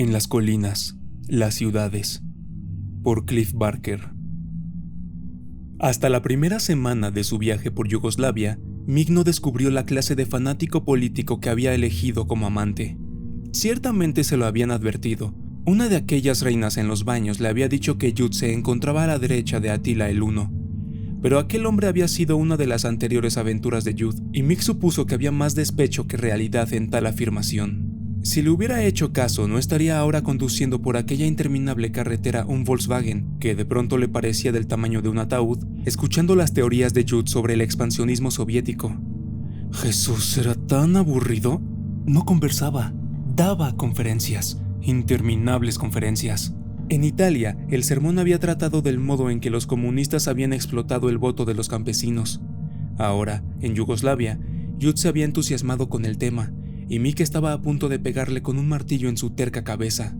En las colinas, las ciudades, por Cliff Barker. Hasta la primera semana de su viaje por Yugoslavia, Mick no descubrió la clase de fanático político que había elegido como amante. Ciertamente se lo habían advertido. Una de aquellas reinas en los baños le había dicho que Jude se encontraba a la derecha de Attila el Huno. Pero aquel hombre había sido una de las anteriores aventuras de Jude, y Mick supuso que había más despecho que realidad en tal afirmación. Si le hubiera hecho caso, no estaría ahora conduciendo por aquella interminable carretera un Volkswagen, que de pronto le parecía del tamaño de un ataúd, escuchando las teorías de Jude sobre el expansionismo soviético. ¿Jesús era tan aburrido? No conversaba, daba conferencias, interminables conferencias. En Italia, el sermón había tratado del modo en que los comunistas habían explotado el voto de los campesinos. Ahora, en Yugoslavia, Jude se había entusiasmado con el tema, y Mick estaba a punto de pegarle con un martillo en su terca cabeza.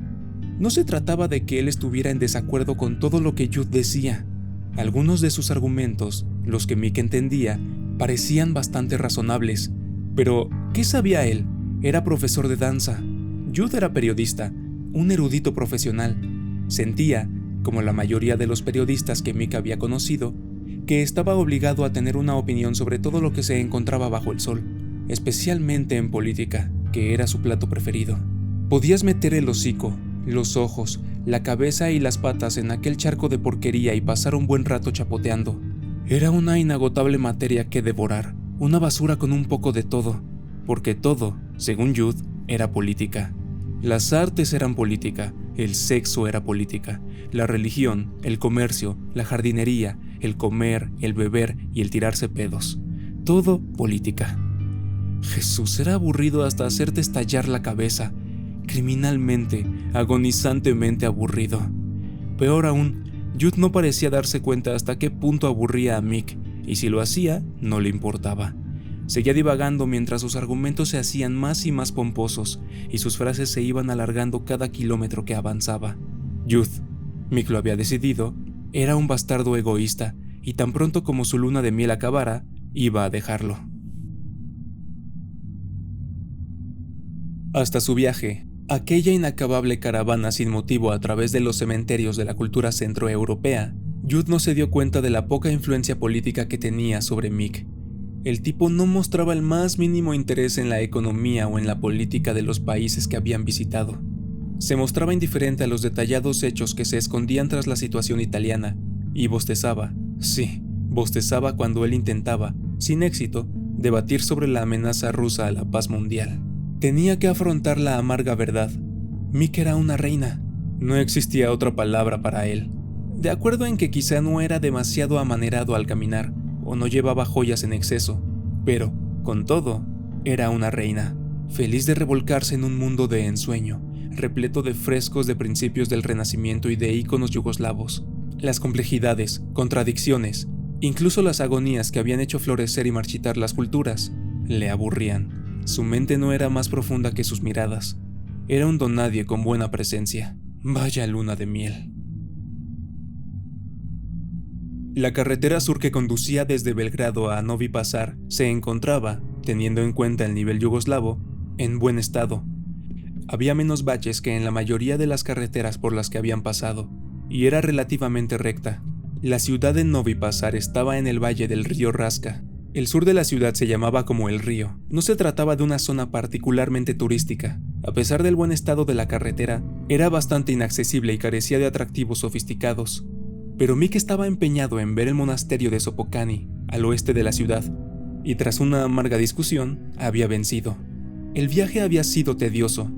No se trataba de que él estuviera en desacuerdo con todo lo que Jude decía. Algunos de sus argumentos, los que Mick entendía, parecían bastante razonables. Pero, ¿qué sabía él? Era profesor de danza. Jude era periodista, un erudito profesional. Sentía, como la mayoría de los periodistas que Mick había conocido, que estaba obligado a tener una opinión sobre todo lo que se encontraba bajo el sol, especialmente en política, que era su plato preferido. Podías meter el hocico, los ojos, la cabeza y las patas en aquel charco de porquería y pasar un buen rato chapoteando. Era una inagotable materia que devorar, una basura con un poco de todo, porque todo, según Jude, era política. Las artes eran política, el sexo era política, la religión, el comercio, la jardinería, el comer, el beber y el tirarse pedos. Todo política. Jesús, era aburrido hasta hacerte estallar la cabeza, criminalmente, agonizantemente aburrido. Peor aún, Jude no parecía darse cuenta hasta qué punto aburría a Mick, y si lo hacía, no le importaba. Seguía divagando mientras sus argumentos se hacían más y más pomposos, y sus frases se iban alargando cada kilómetro que avanzaba. Jude, Mick lo había decidido, era un bastardo egoísta, y tan pronto como su luna de miel acabara, iba a dejarlo. Hasta su viaje, aquella inacabable caravana sin motivo a través de los cementerios de la cultura centroeuropea, Jude no se dio cuenta de la poca influencia política que tenía sobre Mick. El tipo no mostraba el más mínimo interés en la economía o en la política de los países que habían visitado. Se mostraba indiferente a los detallados hechos que se escondían tras la situación italiana, y bostezaba, sí, bostezaba cuando él intentaba, sin éxito, debatir sobre la amenaza rusa a la paz mundial. Tenía que afrontar la amarga verdad. Mick era una reina. No existía otra palabra para él. De acuerdo en que quizá no era demasiado amanerado al caminar, o no llevaba joyas en exceso, pero, con todo, era una reina, feliz de revolcarse en un mundo de ensueño, repleto de frescos de principios del Renacimiento y de íconos yugoslavos. Las complejidades, contradicciones, incluso las agonías que habían hecho florecer y marchitar las culturas, le aburrían. Su mente no era más profunda que sus miradas. Era un donadie con buena presencia. Vaya luna de miel. La carretera sur que conducía desde Belgrado a Novi Pazar se encontraba, teniendo en cuenta el nivel yugoslavo, en buen estado. Había menos baches que en la mayoría de las carreteras por las que habían pasado, y era relativamente recta. La ciudad de Novi Pazar estaba en el valle del río Raska. El sur de la ciudad se llamaba como el río. No se trataba de una zona particularmente turística. A pesar del buen estado de la carretera, era bastante inaccesible y carecía de atractivos sofisticados. Pero Mick estaba empeñado en ver el monasterio de Sopocani, al oeste de la ciudad, y tras una amarga discusión, había vencido. El viaje había sido tedioso.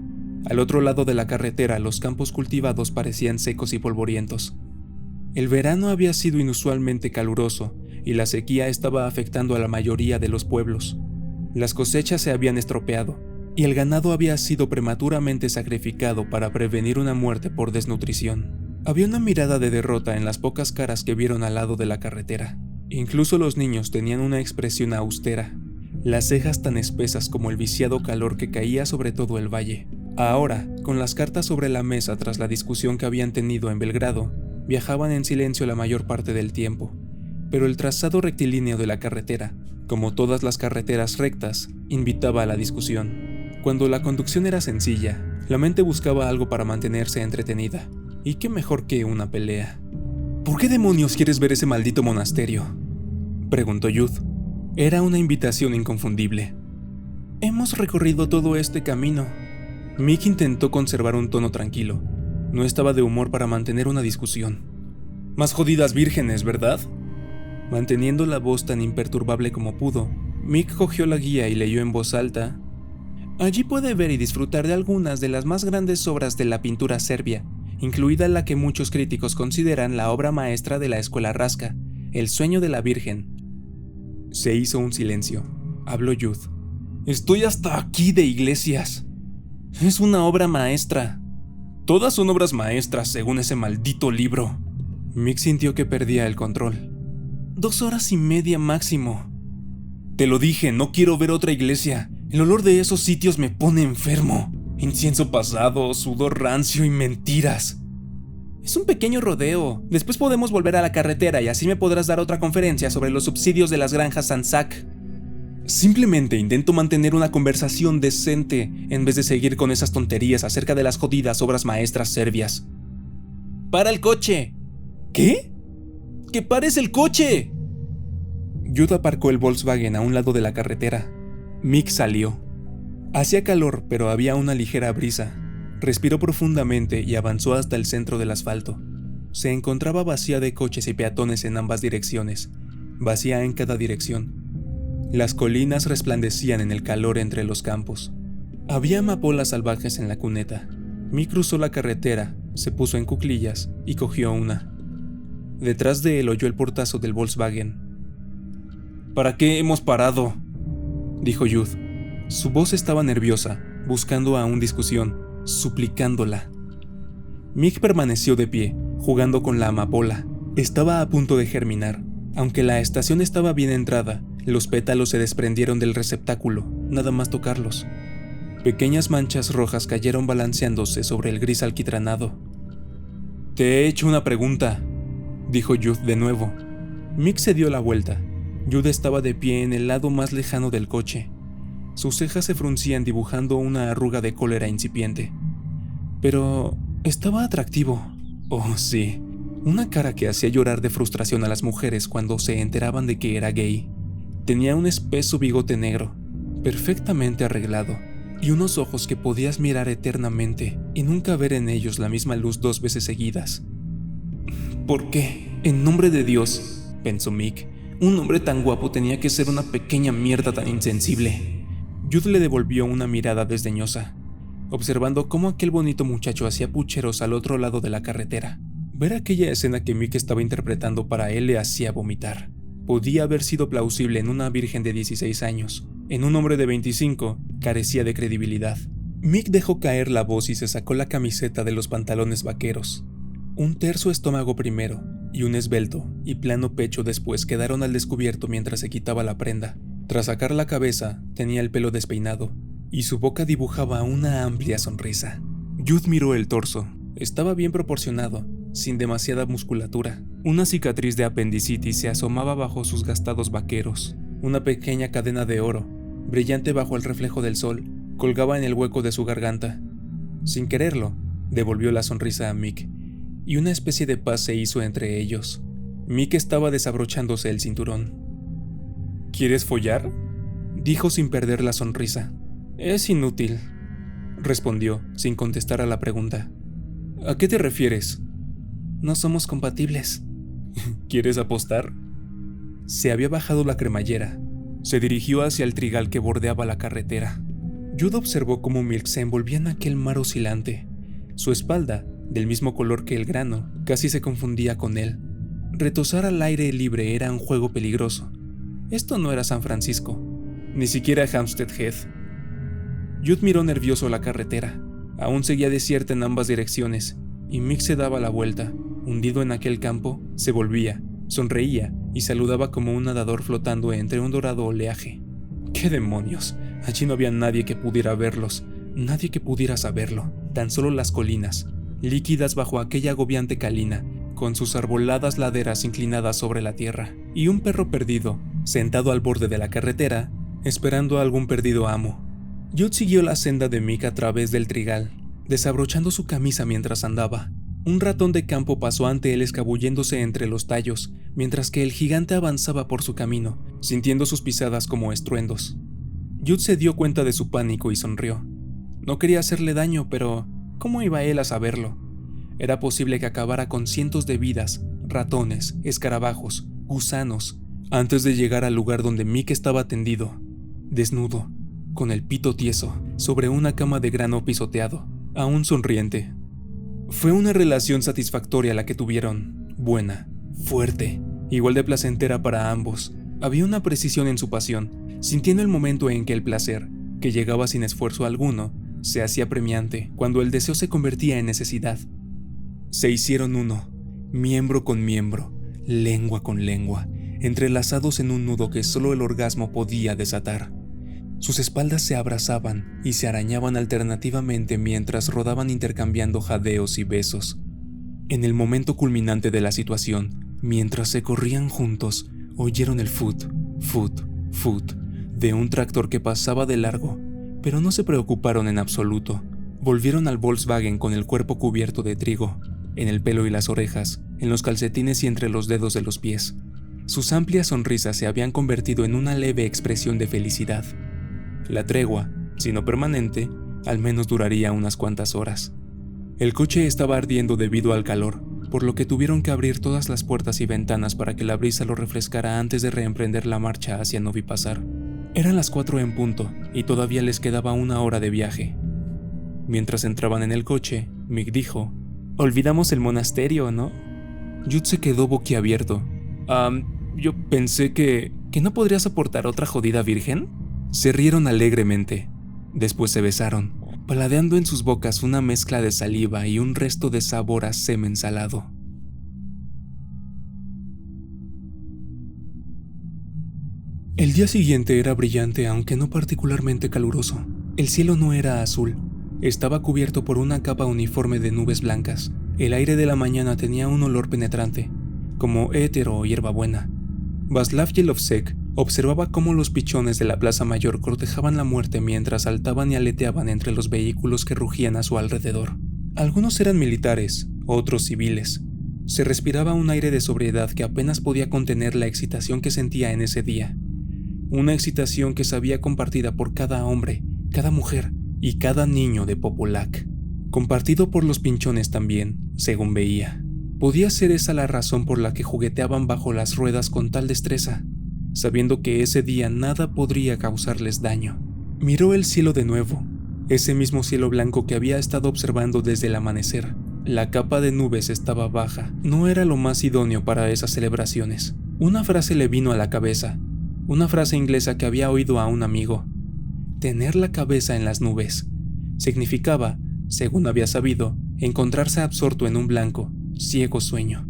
Al otro lado de la carretera, los campos cultivados parecían secos y polvorientos. El verano había sido inusualmente caluroso, y la sequía estaba afectando a la mayoría de los pueblos. Las cosechas se habían estropeado, y el ganado había sido prematuramente sacrificado para prevenir una muerte por desnutrición. Había una mirada de derrota en las pocas caras que vieron al lado de la carretera. Incluso los niños tenían una expresión austera, las cejas tan espesas como el viciado calor que caía sobre todo el valle. Ahora, con las cartas sobre la mesa tras la discusión que habían tenido en Belgrado, viajaban en silencio la mayor parte del tiempo. Pero el trazado rectilíneo de la carretera, como todas las carreteras rectas, invitaba a la discusión. Cuando la conducción era sencilla, La mente buscaba algo para mantenerse entretenida, y qué mejor que una pelea. ¿Por qué demonios quieres ver ese maldito monasterio?, preguntó Youth. Era una invitación inconfundible. Hemos recorrido todo este camino. Mick intentó conservar un tono tranquilo. No estaba de humor para mantener una discusión. Más jodidas vírgenes, ¿verdad? Manteniendo la voz tan imperturbable como pudo, Mick cogió la guía y leyó en voz alta: allí puede ver y disfrutar de algunas de las más grandes obras de la pintura serbia, incluida la que muchos críticos consideran la obra maestra de la escuela Raska, El sueño de la Virgen. Se hizo un silencio. Habló Youth. Estoy hasta aquí de iglesias. Es una obra maestra. Todas son obras maestras según ese maldito libro. Mick sintió que perdía el control. 2 horas y media máximo. Te lo dije, no quiero ver otra iglesia. El olor de esos sitios me pone enfermo. Incienso pasado, sudor rancio y mentiras. Es un pequeño rodeo. Después podemos volver a la carretera y así me podrás dar otra conferencia sobre los subsidios de las granjas Sansak. Simplemente intento mantener una conversación decente en vez de seguir con esas tonterías acerca de las jodidas obras maestras serbias. ¡Para el coche! ¿Qué? ¡Que pares el coche! Youth aparcó el Volkswagen a un lado de la carretera. Mick salió. Hacía calor, pero había una ligera brisa. Respiró profundamente y avanzó hasta el centro del asfalto. Se encontraba vacía de coches y peatones en ambas direcciones, vacía en cada dirección. Las colinas resplandecían en el calor entre los campos. Había amapolas salvajes en la cuneta. Mick cruzó la carretera, se puso en cuclillas y cogió una. Detrás de él oyó el portazo del Volkswagen. ¿Para qué hemos parado?, dijo Youth. Su voz estaba nerviosa, buscando aún discusión, suplicándola. Mick permaneció de pie, jugando con la amapola. Estaba a punto de germinar. Aunque la estación estaba bien entrada, los pétalos se desprendieron del receptáculo, nada más tocarlos. Pequeñas manchas rojas cayeron balanceándose sobre el gris alquitranado. Te he hecho una pregunta, dijo Youth de nuevo. Mick se dio la vuelta. Youth estaba de pie en el lado más lejano del coche. Sus cejas se fruncían dibujando una arruga de cólera incipiente. Pero estaba atractivo. Oh, sí. Una cara que hacía llorar de frustración a las mujeres cuando se enteraban de que era gay. Tenía un espeso bigote negro, perfectamente arreglado, y unos ojos que podías mirar eternamente y nunca ver en ellos la misma luz 2 veces seguidas. ¿Por qué? En nombre de Dios, pensó Mick, un hombre tan guapo tenía que ser una pequeña mierda tan insensible. Youth le devolvió una mirada desdeñosa, observando cómo aquel bonito muchacho hacía pucheros al otro lado de la carretera. Ver aquella escena que Mick estaba interpretando para él le hacía vomitar. Podía haber sido plausible en una virgen de 16 años. En un hombre de 25, carecía de credibilidad. Mick dejó caer la voz y se sacó la camiseta de los pantalones vaqueros. Un terso estómago primero, y un esbelto y plano pecho después quedaron al descubierto mientras se quitaba la prenda. Tras sacar la cabeza, tenía el pelo despeinado, y su boca dibujaba una amplia sonrisa. Youth miró el torso. Estaba bien proporcionado, sin demasiada musculatura. Una cicatriz de apendicitis se asomaba bajo sus gastados vaqueros. Una pequeña cadena de oro, brillante bajo el reflejo del sol, colgaba en el hueco de su garganta. Sin quererlo, devolvió la sonrisa a Mick, y una especie de paz se hizo entre ellos. Mick estaba desabrochándose el cinturón. ¿Quieres follar?, dijo sin perder la sonrisa. Es inútil, respondió, sin contestar a la pregunta. ¿A qué te refieres? No somos compatibles. ¿Quieres apostar? Se había bajado la cremallera. Se dirigió hacia el trigal que bordeaba la carretera. Youth observó cómo Mick se envolvía en aquel mar oscilante. Su espalda, del mismo color que el grano, casi se confundía con él. Retosar al aire libre era un juego peligroso. Esto no era San Francisco, ni siquiera Hampstead Heath. Youth miró nervioso la carretera. Aún seguía desierta en ambas direcciones, y Mick se daba la vuelta. Hundido en aquel campo, se volvía, sonreía y saludaba como un nadador flotando entre un dorado oleaje. ¡Qué demonios! Allí no había nadie que pudiera verlos, nadie que pudiera saberlo, tan solo las colinas, líquidas bajo aquella agobiante calina, con sus arboladas laderas inclinadas sobre la tierra, y un perro perdido, sentado al borde de la carretera, esperando a algún perdido amo. Youth siguió la senda de Mick a través del trigal. desabrochando su camisa mientras andaba. Un ratón de campo pasó ante él escabulléndose entre los tallos, mientras que el gigante avanzaba por su camino, sintiendo sus pisadas como estruendos. Jude se dio cuenta de su pánico y sonrió. No quería hacerle daño, pero ¿cómo iba él a saberlo? Era posible que acabara con cientos de vidas, ratones, escarabajos, gusanos, antes de llegar al lugar donde Mick estaba tendido, desnudo, con el pito tieso, sobre una cama de grano pisoteado, aún sonriente. Fue una relación satisfactoria la que tuvieron, buena, fuerte, igual de placentera para ambos. Había una precisión en su pasión, sintiendo el momento en que el placer, que llegaba sin esfuerzo alguno, se hacía premiante, cuando el deseo se convertía en necesidad. Se hicieron uno, miembro con miembro, lengua con lengua, entrelazados en un nudo que solo el orgasmo podía desatar. Sus espaldas se abrazaban y se arañaban alternativamente mientras rodaban intercambiando jadeos y besos. En el momento culminante de la situación, mientras se corrían juntos, oyeron el fut, fut, fut de un tractor que pasaba de largo, pero no se preocuparon en absoluto. Volvieron al Volkswagen con el cuerpo cubierto de trigo, en el pelo y las orejas, en los calcetines y entre los dedos de los pies. Sus amplias sonrisas se habían convertido en una leve expresión de felicidad. La tregua, si no permanente, al menos duraría unas cuantas horas. El coche estaba ardiendo debido al calor, por lo que tuvieron que abrir todas las puertas y ventanas para que la brisa lo refrescara antes de reemprender la marcha hacia Novipazar. Eran las 4 en punto, y todavía les quedaba una hora de viaje. Mientras entraban en el coche, Mick dijo: «Olvidamos el monasterio, ¿no?» Jude se quedó boquiabierto. Yo pensé que no podría soportar otra jodida virgen». Se rieron alegremente. Después se besaron, paladeando en sus bocas una mezcla de saliva y un resto de sabor a semen salado. El día siguiente era brillante, aunque no particularmente caluroso. El cielo no era azul. Estaba cubierto por una capa uniforme de nubes blancas. El aire de la mañana tenía un olor penetrante, como éter o hierbabuena. Václav Yelovsek observaba cómo los pichones de la plaza mayor cortejaban la muerte mientras saltaban y aleteaban entre los vehículos que rugían a su alrededor. Algunos eran militares, otros civiles. Se respiraba un aire de sobriedad que apenas podía contener la excitación que sentía en ese día. Una excitación que sabía compartida por cada hombre, cada mujer y cada niño de Popolac. Compartido por los pinchones también, según veía. Podía ser esa la razón por la que jugueteaban bajo las ruedas con tal destreza, sabiendo que ese día nada podría causarles daño. Miró el cielo de nuevo, ese mismo cielo blanco que había estado observando desde el amanecer. La capa de nubes estaba baja, no era lo más idóneo para esas celebraciones. Una frase le vino a la cabeza, una frase inglesa que había oído a un amigo. Tener la cabeza en las nubes significaba, según había sabido, encontrarse absorto en un blanco, ciego sueño.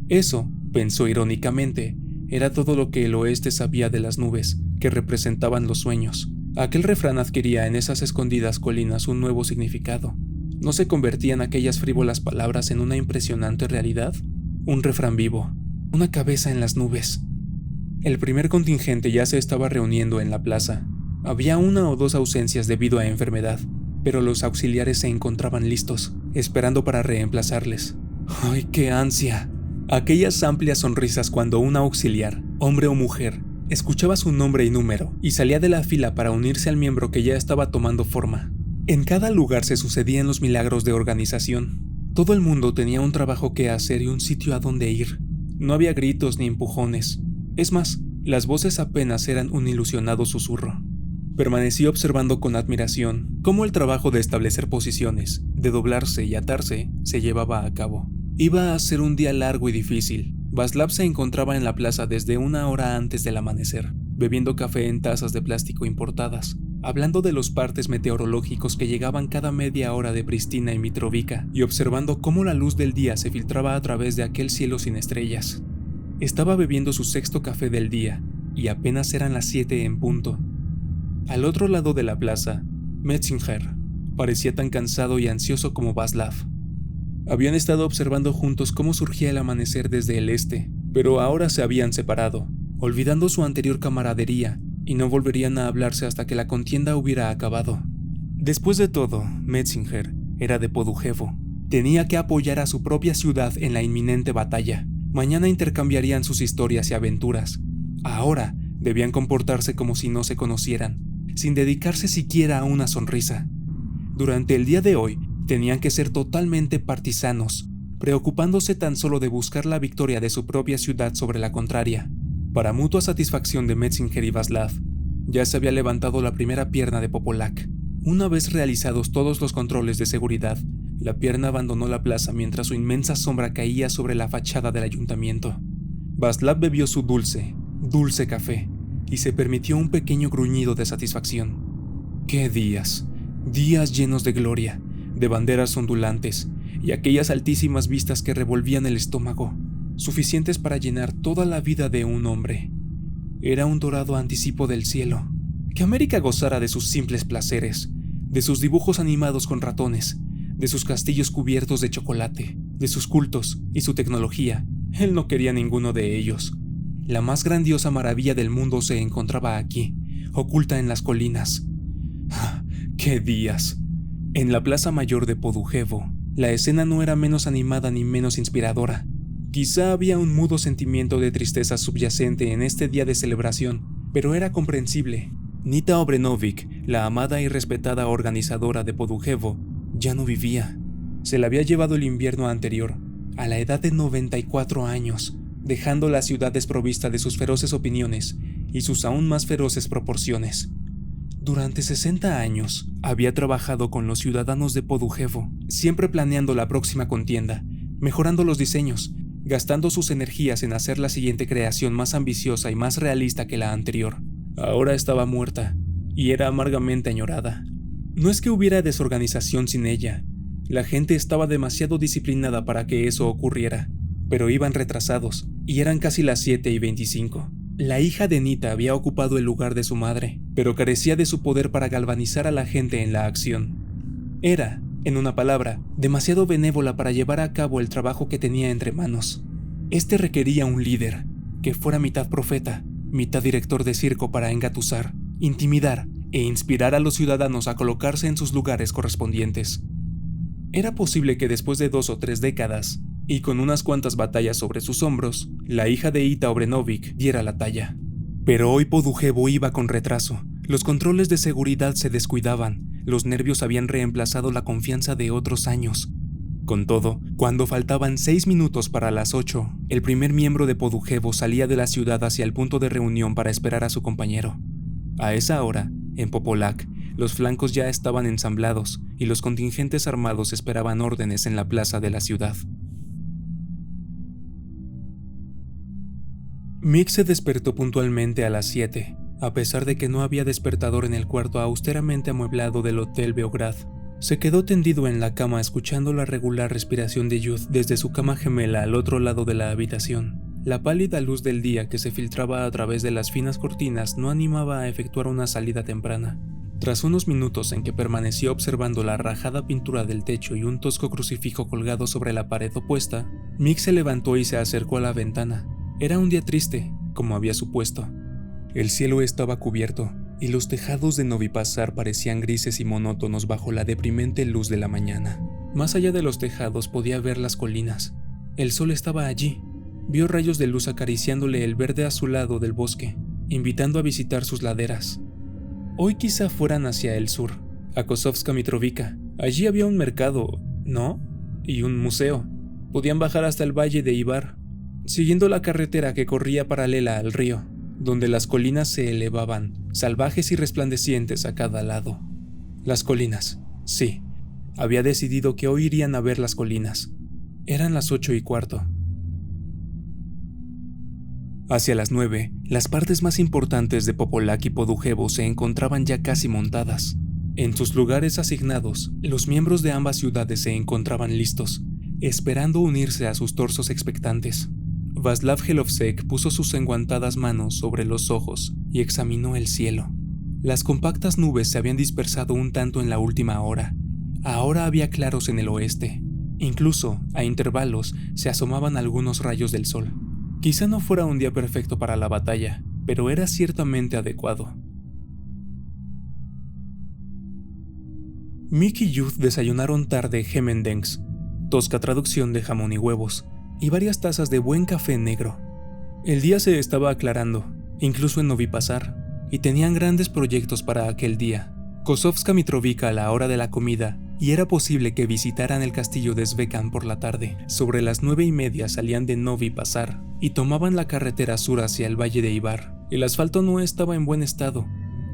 Eso, pensó irónicamente, era todo lo que el oeste sabía de las nubes, que representaban los sueños. Aquel refrán adquiría en esas escondidas colinas un nuevo significado. ¿No se convertían aquellas frívolas palabras en una impresionante realidad? Un refrán vivo, una cabeza en las nubes. El primer contingente ya se estaba reuniendo en la plaza. Había 1 o 2 ausencias debido a enfermedad, pero los auxiliares se encontraban listos, esperando para reemplazarles. ¡Ay, qué ansia! Aquellas amplias sonrisas cuando un auxiliar, hombre o mujer, escuchaba su nombre y número y salía de la fila para unirse al miembro que ya estaba tomando forma. En cada lugar se sucedían los milagros de organización. Todo el mundo tenía un trabajo que hacer y un sitio a donde ir. No había gritos ni empujones. Es más, las voces apenas eran un ilusionado susurro. Permanecí observando con admiración cómo el trabajo de establecer posiciones, de doblarse y atarse, se llevaba a cabo. Iba a ser un día largo y difícil. Václav se encontraba en la plaza desde 1 hora antes del amanecer, bebiendo café en tazas de plástico importadas, hablando de los partes meteorológicos que llegaban cada media hora de Pristina y Mitrovica, y observando cómo la luz del día se filtraba a través de aquel cielo sin estrellas. Estaba bebiendo su 6º café del día, y apenas eran las 7 en punto. Al otro lado de la plaza, Metzinger parecía tan cansado y ansioso como Václav. Habían estado observando juntos cómo surgía el amanecer desde el este, pero ahora se habían separado, olvidando su anterior camaradería, y no volverían a hablarse hasta que la contienda hubiera acabado. Después de todo, Metzinger era de Podujevo. Tenía que apoyar a su propia ciudad en la inminente batalla. Mañana intercambiarían sus historias y aventuras. Ahora debían comportarse como si no se conocieran, sin dedicarse siquiera a una sonrisa. Durante el día de hoy, tenían que ser totalmente partisanos, preocupándose tan solo de buscar la victoria de su propia ciudad sobre la contraria. Para mutua satisfacción de Metzinger y Václav, ya se había levantado la primera pierna de Popolac. Una vez realizados todos los controles de seguridad, la pierna abandonó la plaza mientras su inmensa sombra caía sobre la fachada del ayuntamiento. Václav bebió su dulce café, y se permitió un pequeño gruñido de satisfacción. ¡Qué días! Días llenos de gloria, de banderas ondulantes, y aquellas altísimas vistas que revolvían el estómago, suficientes para llenar toda la vida de un hombre. Era un dorado anticipo del cielo. Que América gozara de sus simples placeres, de sus dibujos animados con ratones, de sus castillos cubiertos de chocolate, de sus cultos y su tecnología. Él no quería ninguno de ellos. La más grandiosa maravilla del mundo se encontraba aquí, oculta en las colinas. ¡Ah, qué días! En la plaza mayor de Podujevo, la escena no era menos animada ni menos inspiradora. Quizá había un mudo sentimiento de tristeza subyacente en este día de celebración, pero era comprensible. Nita Obrenović, la amada y respetada organizadora de Podujevo, ya no vivía. Se la había llevado el invierno anterior, a la edad de 94 años, dejando la ciudad desprovista de sus feroces opiniones y sus aún más feroces proporciones. Durante 60 años, había trabajado con los ciudadanos de Podujevo, siempre planeando la próxima contienda, mejorando los diseños, gastando sus energías en hacer la siguiente creación más ambiciosa y más realista que la anterior. Ahora estaba muerta, y era amargamente añorada. No es que hubiera desorganización sin ella. La gente estaba demasiado disciplinada para que eso ocurriera, pero iban retrasados, y eran casi las 7:25. La hija de Nita había ocupado el lugar de su madre, pero carecía de su poder para galvanizar a la gente en la acción. Era, en una palabra, demasiado benévola para llevar a cabo el trabajo que tenía entre manos. Este requería un líder, que fuera mitad profeta, mitad director de circo para engatusar, intimidar e inspirar a los ciudadanos a colocarse en sus lugares correspondientes. Era posible que después de 2 o 3 décadas, y con unas cuantas batallas sobre sus hombros, la hija de Ita Obrenović diera la talla. Pero hoy Podujevo iba con retraso, los controles de seguridad se descuidaban, los nervios habían reemplazado la confianza de otros años. Con todo, cuando faltaban 6 minutos para las 8, el primer miembro de Podujevo salía de la ciudad hacia el punto de reunión para esperar a su compañero. A esa hora, en Popolac, los flancos ya estaban ensamblados y los contingentes armados esperaban órdenes en la plaza de la ciudad. Mick se despertó puntualmente a las 7, a pesar de que no había despertador en el cuarto austeramente amueblado del Hotel Beograd. Se quedó tendido en la cama escuchando la regular respiración de Youth desde su cama gemela al otro lado de la habitación. La pálida luz del día que se filtraba a través de las finas cortinas no animaba a efectuar una salida temprana. Tras unos minutos en que permaneció observando la rajada pintura del techo y un tosco crucifijo colgado sobre la pared opuesta, Mick se levantó y se acercó a la ventana. Era un día triste, como había supuesto. El cielo estaba cubierto, y los tejados de Novi Pazar parecían grises y monótonos bajo la deprimente luz de la mañana. Más allá de los tejados podía ver las colinas. El sol estaba allí. Vio rayos de luz acariciándole el verde azulado del bosque, invitando a visitar sus laderas. Hoy quizá fueran hacia el sur, a Kosovska Mitrovica. Allí había un mercado, ¿no? Y un museo. Podían bajar hasta el valle de Ibar, siguiendo la carretera que corría paralela al río, donde las colinas se elevaban, salvajes y resplandecientes a cada lado. Las colinas, sí. Había decidido que hoy irían a ver las colinas. Eran las 8:15. Hacia las 9, las partes más importantes de Popolac y Podujevo se encontraban ya casi montadas. En sus lugares asignados, los miembros de ambas ciudades se encontraban listos, esperando unirse a sus torsos expectantes. Václav Jelovsek puso sus enguantadas manos sobre los ojos y examinó el cielo. Las compactas nubes se habían dispersado un tanto en la última hora. Ahora había claros en el oeste. Incluso, a intervalos, se asomaban algunos rayos del sol. Quizá no fuera un día perfecto para la batalla, pero era ciertamente adecuado. Mick y Youth desayunaron tarde Hemendens, tosca traducción de jamón y huevos, y varias tazas de buen café negro. El día se estaba aclarando, incluso en Novi Pazar, y tenían grandes proyectos para aquel día. Kosovska Mitrovica a la hora de la comida, y era posible que visitaran el castillo de Svekan por la tarde. Sobre las 9:30 salían de Novi Pazar y tomaban la carretera sur hacia el valle de Ibar. El asfalto no estaba en buen estado,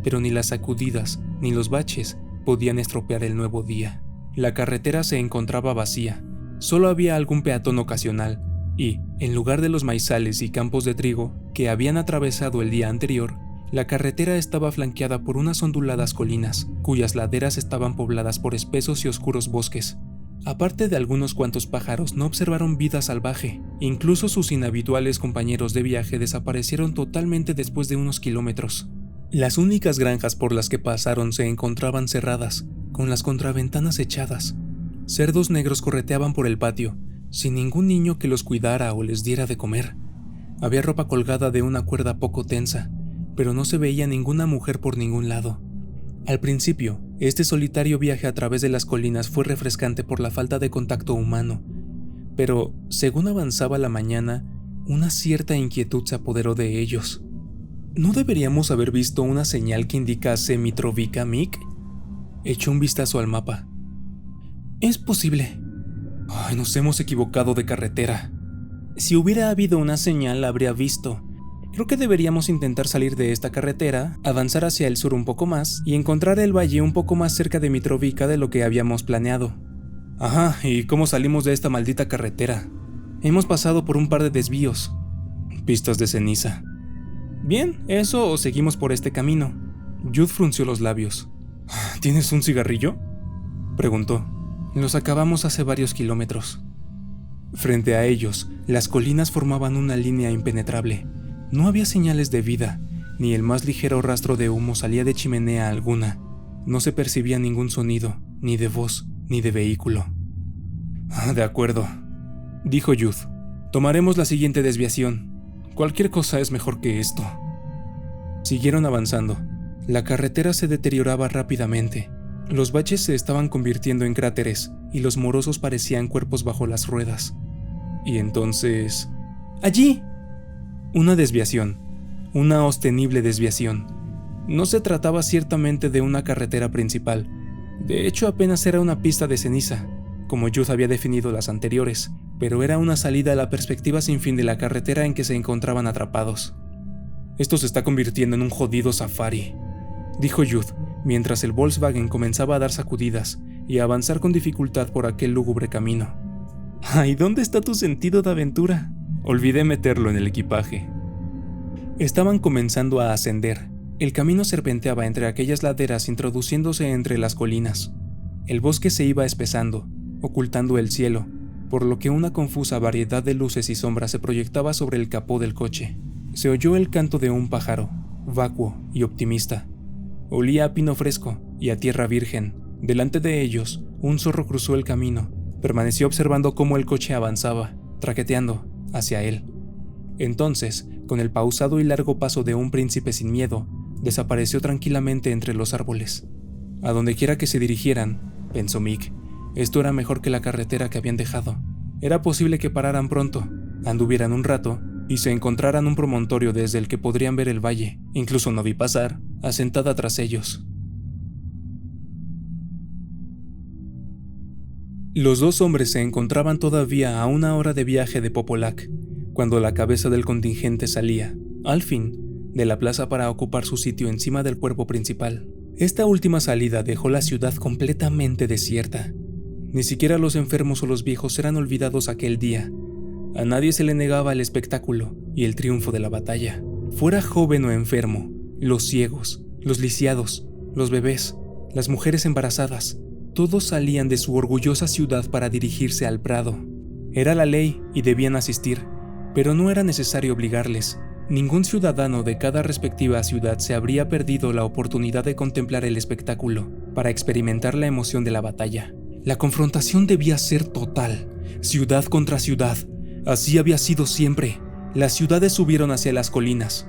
pero ni las sacudidas ni los baches podían estropear el nuevo día. La carretera se encontraba vacía, solo había algún peatón ocasional, y, en lugar de los maizales y campos de trigo que habían atravesado el día anterior, la carretera estaba flanqueada por unas onduladas colinas, cuyas laderas estaban pobladas por espesos y oscuros bosques. Aparte de algunos cuantos pájaros, no observaron vida salvaje. Incluso sus inhabituales compañeros de viaje desaparecieron totalmente después de unos kilómetros. Las únicas granjas por las que pasaron se encontraban cerradas, con las contraventanas echadas. Cerdos negros correteaban por el patio, sin ningún niño que los cuidara o les diera de comer. Había ropa colgada de una cuerda poco tensa, pero no se veía ninguna mujer por ningún lado. Al principio, este solitario viaje a través de las colinas fue refrescante por la falta de contacto humano, pero según avanzaba la mañana, una cierta inquietud se apoderó de ellos. ¿No deberíamos haber visto una señal que indicase Mitrovica, Mick? Echó un vistazo al mapa. Es posible. Nos hemos equivocado de carretera. Si hubiera habido una señal, la habría visto. Creo que deberíamos intentar salir de esta carretera, avanzar hacia el sur un poco más y encontrar el valle un poco más cerca de Mitrovica de lo que habíamos planeado. Ajá, ¿y cómo salimos de esta maldita carretera? Hemos pasado por un par de desvíos. Pistas de ceniza. Bien, eso o seguimos por este camino. Jude frunció los labios. ¿Tienes un cigarrillo?, preguntó. Los acabamos hace varios kilómetros. Frente a ellos, las colinas formaban una línea impenetrable. No había señales de vida, ni el más ligero rastro de humo salía de chimenea alguna. No se percibía ningún sonido, ni de voz, ni de vehículo. De acuerdo, dijo Jude. Tomaremos la siguiente desviación. Cualquier cosa es mejor que esto. Siguieron avanzando. La carretera se deterioraba rápidamente. Los baches se estaban convirtiendo en cráteres y los morosos parecían cuerpos bajo las ruedas. Y entonces... ¡allí! Una desviación. Una sostenible desviación. No se trataba ciertamente de una carretera principal. De hecho, apenas era una pista de ceniza, como Jude había definido las anteriores, pero era una salida a la perspectiva sin fin de la carretera en que se encontraban atrapados. Esto se está convirtiendo en un jodido safari, dijo Jude, mientras el Volkswagen comenzaba a dar sacudidas y a avanzar con dificultad por aquel lúgubre camino. ¿Y dónde está tu sentido de aventura? Olvidé meterlo en el equipaje. Estaban comenzando a ascender. El camino serpenteaba entre aquellas laderas introduciéndose entre las colinas. El bosque se iba espesando, ocultando el cielo, por lo que una confusa variedad de luces y sombras se proyectaba sobre el capó del coche. Se oyó el canto de un pájaro, vacuo y optimista. Olía a pino fresco y a tierra virgen. Delante de ellos, un zorro cruzó el camino. Permaneció observando cómo el coche avanzaba, traqueteando, hacia él. Entonces, con el pausado y largo paso de un príncipe sin miedo, desapareció tranquilamente entre los árboles. A donde quiera que se dirigieran, pensó Mick, esto era mejor que la carretera que habían dejado. Era posible que pararan pronto, anduvieran un rato y se encontraran un promontorio desde el que podrían ver el valle, incluso Novi Pazar, asentada tras ellos. Los dos hombres se encontraban todavía a 1 hora de viaje de Popolac, cuando la cabeza del contingente salía, al fin, de la plaza para ocupar su sitio encima del cuerpo principal. Esta última salida dejó la ciudad completamente desierta. Ni siquiera los enfermos o los viejos eran olvidados aquel día. A nadie se le negaba el espectáculo y el triunfo de la batalla. Fuera joven o enfermo, los ciegos, los lisiados, los bebés, las mujeres embarazadas, todos salían de su orgullosa ciudad para dirigirse al Prado. Era la ley y debían asistir, pero no era necesario obligarles. Ningún ciudadano de cada respectiva ciudad se habría perdido la oportunidad de contemplar el espectáculo, para experimentar la emoción de la batalla. La confrontación debía ser total, ciudad contra ciudad. Así había sido siempre. Las ciudades subieron hacia las colinas.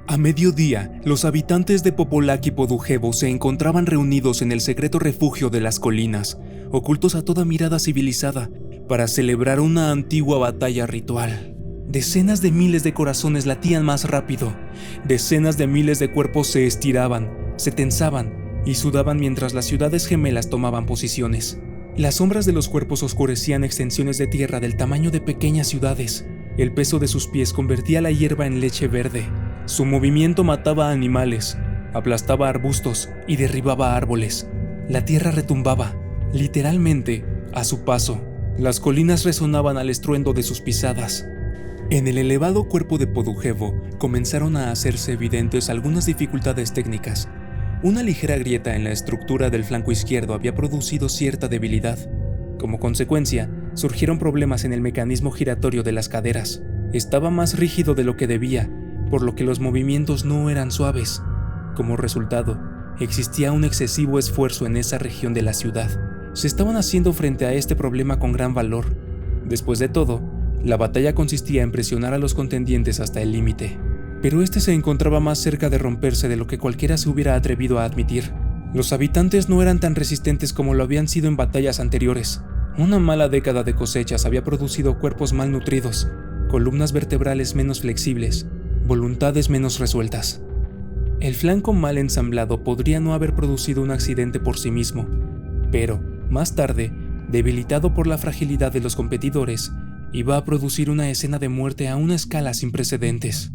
A mediodía, los habitantes de Popolaki Podujevo se encontraban reunidos en el secreto refugio de las colinas, ocultos a toda mirada civilizada, para celebrar una antigua batalla ritual. Decenas de miles de corazones latían más rápido, decenas de miles de cuerpos se estiraban, se tensaban y sudaban mientras las ciudades gemelas tomaban posiciones. Las sombras de los cuerpos oscurecían extensiones de tierra del tamaño de pequeñas ciudades. El peso de sus pies convertía la hierba en leche verde. Su movimiento mataba a animales, aplastaba arbustos y derribaba árboles. La tierra retumbaba, literalmente, a su paso. Las colinas resonaban al estruendo de sus pisadas. En el elevado cuerpo de Podujevo comenzaron a hacerse evidentes algunas dificultades técnicas. Una ligera grieta en la estructura del flanco izquierdo había producido cierta debilidad. Como consecuencia, surgieron problemas en el mecanismo giratorio de las caderas. Estaba más rígido de lo que debía, por lo que los movimientos no eran suaves. Como resultado, existía un excesivo esfuerzo en esa región de la ciudad. Se estaban haciendo frente a este problema con gran valor. Después de todo, la batalla consistía en presionar a los contendientes hasta el límite. Pero este se encontraba más cerca de romperse de lo que cualquiera se hubiera atrevido a admitir. Los habitantes no eran tan resistentes como lo habían sido en batallas anteriores. Una mala década de cosechas había producido cuerpos malnutridos, columnas vertebrales menos flexibles, voluntades menos resueltas. El flanco mal ensamblado podría no haber producido un accidente por sí mismo, pero, más tarde, debilitado por la fragilidad de los competidores, iba a producir una escena de muerte a una escala sin precedentes.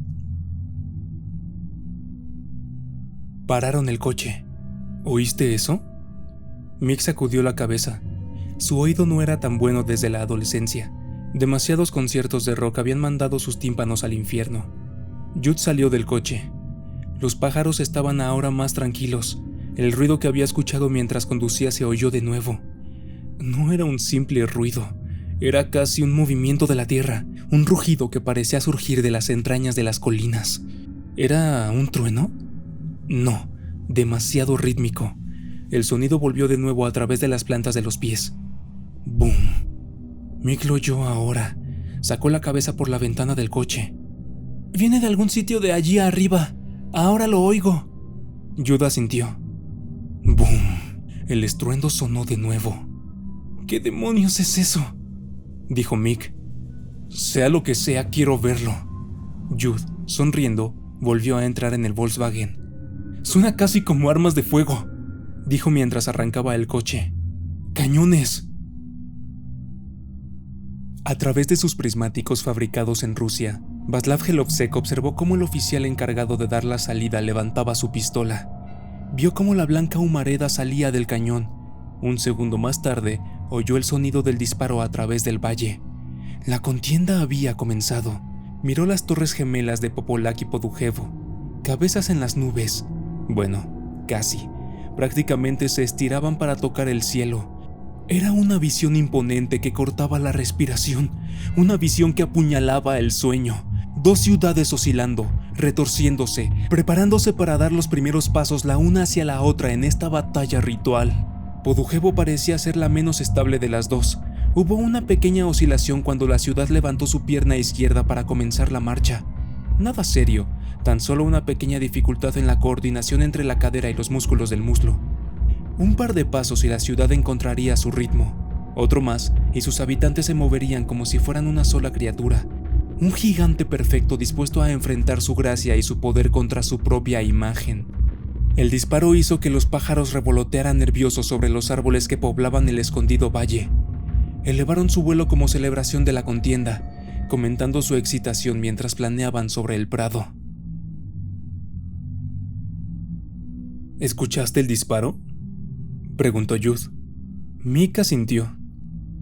Pararon el coche. ¿Oíste eso? Mick sacudió la cabeza. Su oído no era tan bueno desde la adolescencia. Demasiados conciertos de rock habían mandado sus tímpanos al infierno. Jude salió del coche. Los pájaros estaban ahora más tranquilos. El ruido que había escuchado mientras conducía se oyó de nuevo. No era un simple ruido. Era casi un movimiento de la tierra, un rugido que parecía surgir de las entrañas de las colinas. ¿Era un trueno? No, demasiado rítmico. El sonido volvió de nuevo a través de las plantas de los pies. ¡Bum! Mick lo oyó ahora. Sacó la cabeza por la ventana del coche. «Viene de algún sitio de allí arriba. Ahora lo oigo». Jude asintió. ¡Bum! El estruendo sonó de nuevo. «¿Qué demonios es eso?», dijo Mick. «Sea lo que sea, quiero verlo». Jude, sonriendo, volvió a entrar en el Volkswagen. «Suena casi como armas de fuego», dijo mientras arrancaba el coche. «¡Cañones!». A través de sus prismáticos fabricados en Rusia, Václav Jelovsek observó cómo el oficial encargado de dar la salida levantaba su pistola. Vio cómo la blanca humareda salía del cañón. Un segundo más tarde, oyó el sonido del disparo a través del valle. La contienda había comenzado. Miró las torres gemelas de Popolaki Podujevo, cabezas en las nubes. Bueno, casi. Prácticamente se estiraban para tocar el cielo. Era una visión imponente que cortaba la respiración, una visión que apuñalaba el sueño. Dos ciudades oscilando, retorciéndose, preparándose para dar los primeros pasos la una hacia la otra en esta batalla ritual. Podujevo parecía ser la menos estable de las dos. Hubo una pequeña oscilación cuando la ciudad levantó su pierna izquierda para comenzar la marcha. Nada serio, tan solo una pequeña dificultad en la coordinación entre la cadera y los músculos del muslo. Un par de pasos y la ciudad encontraría su ritmo. Otro más y sus habitantes se moverían como si fueran una sola criatura. Un gigante perfecto dispuesto a enfrentar su gracia y su poder contra su propia imagen. El disparo hizo que los pájaros revolotearan nerviosos sobre los árboles que poblaban el escondido valle. Elevaron su vuelo como celebración de la contienda, comentando su excitación mientras planeaban sobre el prado. ¿Escuchaste el disparo?, preguntó Jude. Mick asintió.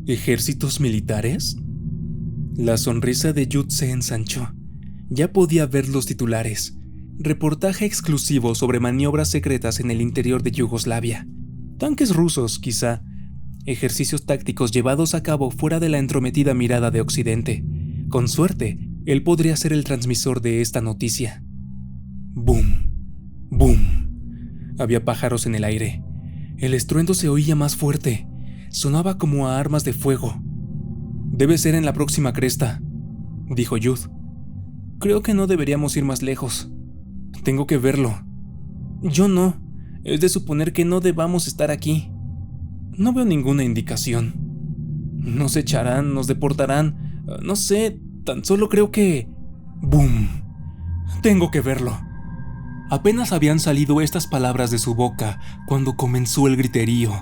¿Ejércitos militares? La sonrisa de Jude se ensanchó. Ya podía ver los titulares. Reportaje exclusivo sobre maniobras secretas en el interior de Yugoslavia. Tanques rusos, quizá. Ejercicios tácticos llevados a cabo fuera de la entrometida mirada de Occidente. Con suerte, él podría ser el transmisor de esta noticia. ¡Bum! ¡Bum! Había pájaros en el aire. El estruendo se oía más fuerte. Sonaba como a armas de fuego. «Debe ser en la próxima cresta», dijo Jude. «Creo que no deberíamos ir más lejos». Tengo que verlo. Yo no. Es de suponer que no debamos estar aquí. No veo ninguna indicación. Nos echarán, nos deportarán. No sé, tan solo creo que... ¡Boom! Tengo que verlo. Apenas habían salido estas palabras de su boca cuando comenzó el griterío.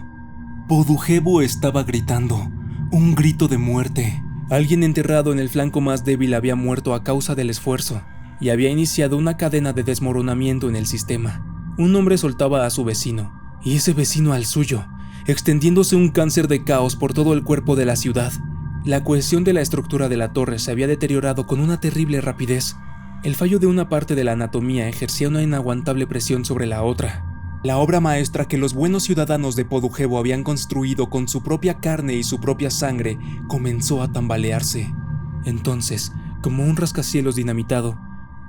Podujevo estaba gritando, un grito de muerte. Alguien enterrado en el flanco más débil había muerto a causa del esfuerzo y había iniciado una cadena de desmoronamiento en el sistema. Un hombre soltaba a su vecino y ese vecino al suyo, extendiéndose un cáncer de caos por todo el cuerpo de la ciudad. La cohesión de la estructura de la torre se había deteriorado con una terrible rapidez. El fallo de una parte de la anatomía ejercía una inaguantable presión sobre la otra. La obra maestra que los buenos ciudadanos de Podujevo habían construido con su propia carne y su propia sangre comenzó a tambalearse. Entonces, como un rascacielos dinamitado,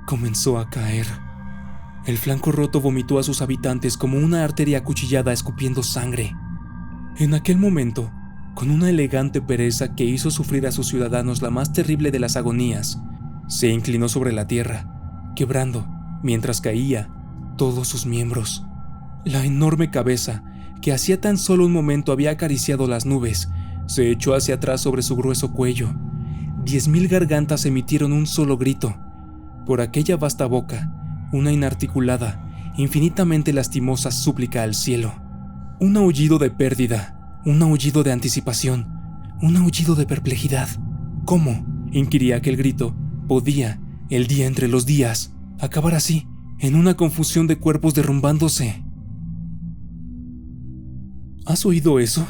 comenzó a caer. El flanco roto vomitó a sus habitantes como una arteria acuchillada escupiendo sangre. En aquel momento, con una elegante pereza que hizo sufrir a sus ciudadanos la más terrible de las agonías, se inclinó sobre la tierra, quebrando, mientras caía, todos sus miembros. La enorme cabeza, que hacía tan solo un momento había acariciado las nubes, se echó hacia atrás sobre su grueso cuello. 10,000 gargantas emitieron un solo grito. Por aquella vasta boca, una inarticulada, infinitamente lastimosa súplica al cielo. Un aullido de pérdida, un aullido de anticipación, un aullido de perplejidad. ¿Cómo? Inquiría aquel grito. Podía, el día entre los días, acabar así, en una confusión de cuerpos derrumbándose. ¿Has oído eso?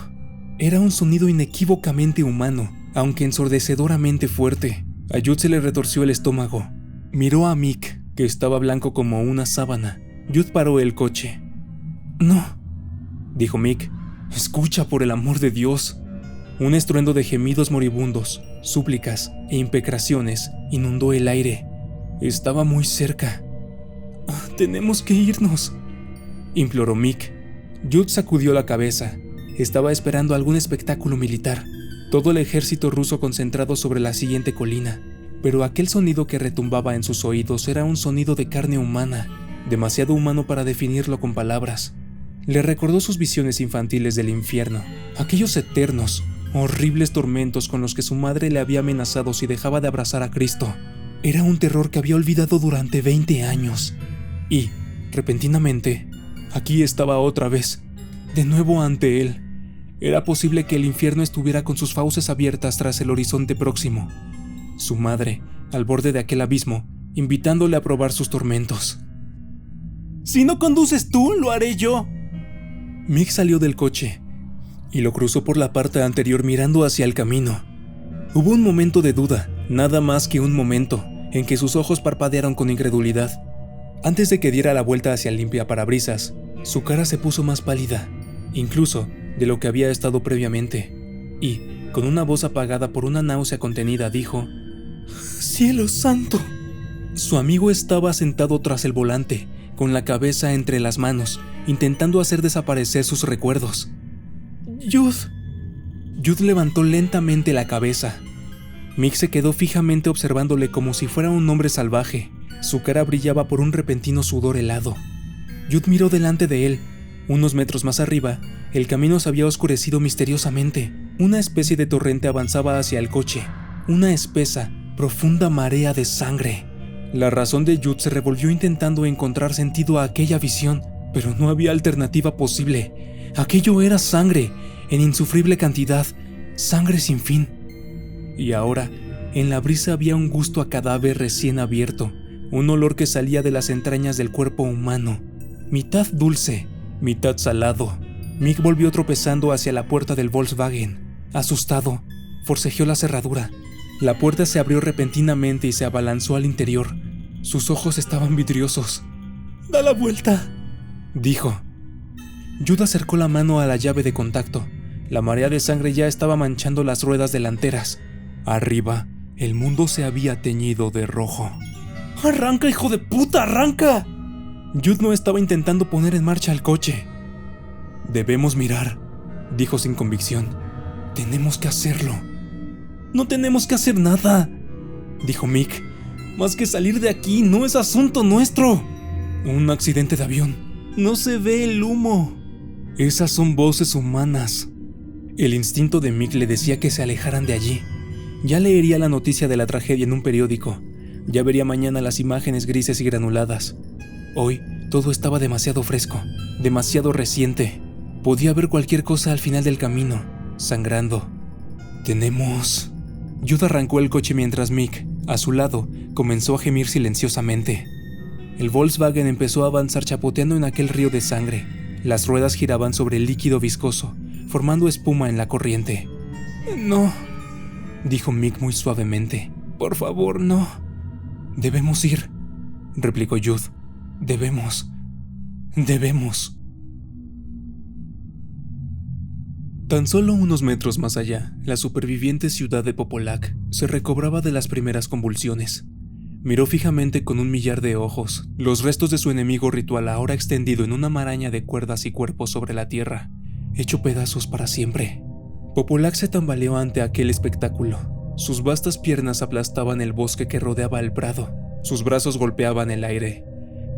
Era un sonido inequívocamente humano, aunque ensordecedoramente fuerte. A Jude se le retorció el estómago. Miró a Mick, que estaba blanco como una sábana. Jude paró el coche. «No», dijo Mick. «Escucha, por el amor de Dios». Un estruendo de gemidos moribundos, súplicas e imprecaciones inundó el aire. Estaba muy cerca. «Tenemos que irnos», imploró Mick. Jude sacudió la cabeza. Estaba esperando algún espectáculo militar. Todo el ejército ruso concentrado sobre la siguiente colina. Pero aquel sonido que retumbaba en sus oídos era un sonido de carne humana, demasiado humano para definirlo con palabras. Le recordó sus visiones infantiles del infierno, aquellos eternos, horribles tormentos con los que su madre le había amenazado si dejaba de abrazar a Cristo. Era un terror que había olvidado durante 20 años. Y, repentinamente, aquí estaba otra vez, de nuevo ante él. Era posible que el infierno estuviera con sus fauces abiertas tras el horizonte próximo. Su madre, al borde de aquel abismo, invitándole a probar sus tormentos. «Si no conduces tú, lo haré yo». Mick salió del coche y lo cruzó por la parte anterior mirando hacia el camino. Hubo un momento de duda, nada más que un momento, en que sus ojos parpadearon con incredulidad. Antes de que diera la vuelta hacia el limpiaparabrisas, su cara se puso más pálida, incluso de lo que había estado previamente, y, con una voz apagada por una náusea contenida, dijo: «¡Cielo santo!». Su amigo estaba sentado tras el volante, con la cabeza entre las manos, intentando hacer desaparecer sus recuerdos. «Jude». Jude levantó lentamente la cabeza. Mick se quedó fijamente observándole como si fuera un hombre salvaje. Su cara brillaba por un repentino sudor helado. Jude miró delante de él. Unos metros más arriba, el camino se había oscurecido misteriosamente. Una especie de torrente avanzaba hacia el coche. Una espesa, profunda marea de sangre. La razón de Jude se revolvió intentando encontrar sentido a aquella visión, pero no había alternativa posible. Aquello era sangre, en insufrible cantidad, sangre sin fin. Y ahora, en la brisa había un gusto a cadáver recién abierto, un olor que salía de las entrañas del cuerpo humano, mitad dulce, mitad salado. Mick volvió tropezando hacia la puerta del Volkswagen. Asustado, forcejeó la cerradura. La puerta se abrió repentinamente y se abalanzó al interior. Sus ojos estaban vidriosos. «Da la vuelta», dijo. Jude acercó la mano a la llave de contacto. La marea de sangre ya estaba manchando las ruedas delanteras. Arriba, el mundo se había teñido de rojo. «¡Arranca, hijo de puta, arranca!». Jude no estaba intentando poner en marcha el coche. «Debemos mirar», dijo sin convicción. «Tenemos que hacerlo». «No tenemos que hacer nada», dijo Mick. «Más que salir de aquí, no es asunto nuestro». Un accidente de avión. No se ve el humo. Esas son voces humanas. El instinto de Mick le decía que se alejaran de allí. Ya leería la noticia de la tragedia en un periódico. Ya vería mañana las imágenes grises y granuladas. Hoy todo estaba demasiado fresco, demasiado reciente. Podía ver cualquier cosa al final del camino, sangrando. Tenemos... Jude arrancó el coche mientras Mick, a su lado, comenzó a gemir silenciosamente. El Volkswagen empezó a avanzar chapoteando en aquel río de sangre. Las ruedas giraban sobre el líquido viscoso, formando espuma en la corriente. «No», dijo Mick muy suavemente. «Por favor, no». «Debemos ir», replicó Jude. «Debemos. Tan solo unos metros más allá, la superviviente ciudad de Popolac se recobraba de las primeras convulsiones. Miró fijamente con un millar de ojos los restos de su enemigo ritual ahora extendido en una maraña de cuerdas y cuerpos sobre la tierra, hecho pedazos para siempre. Popolac se tambaleó ante aquel espectáculo. Sus vastas piernas aplastaban el bosque que rodeaba el prado. Sus brazos golpeaban el aire.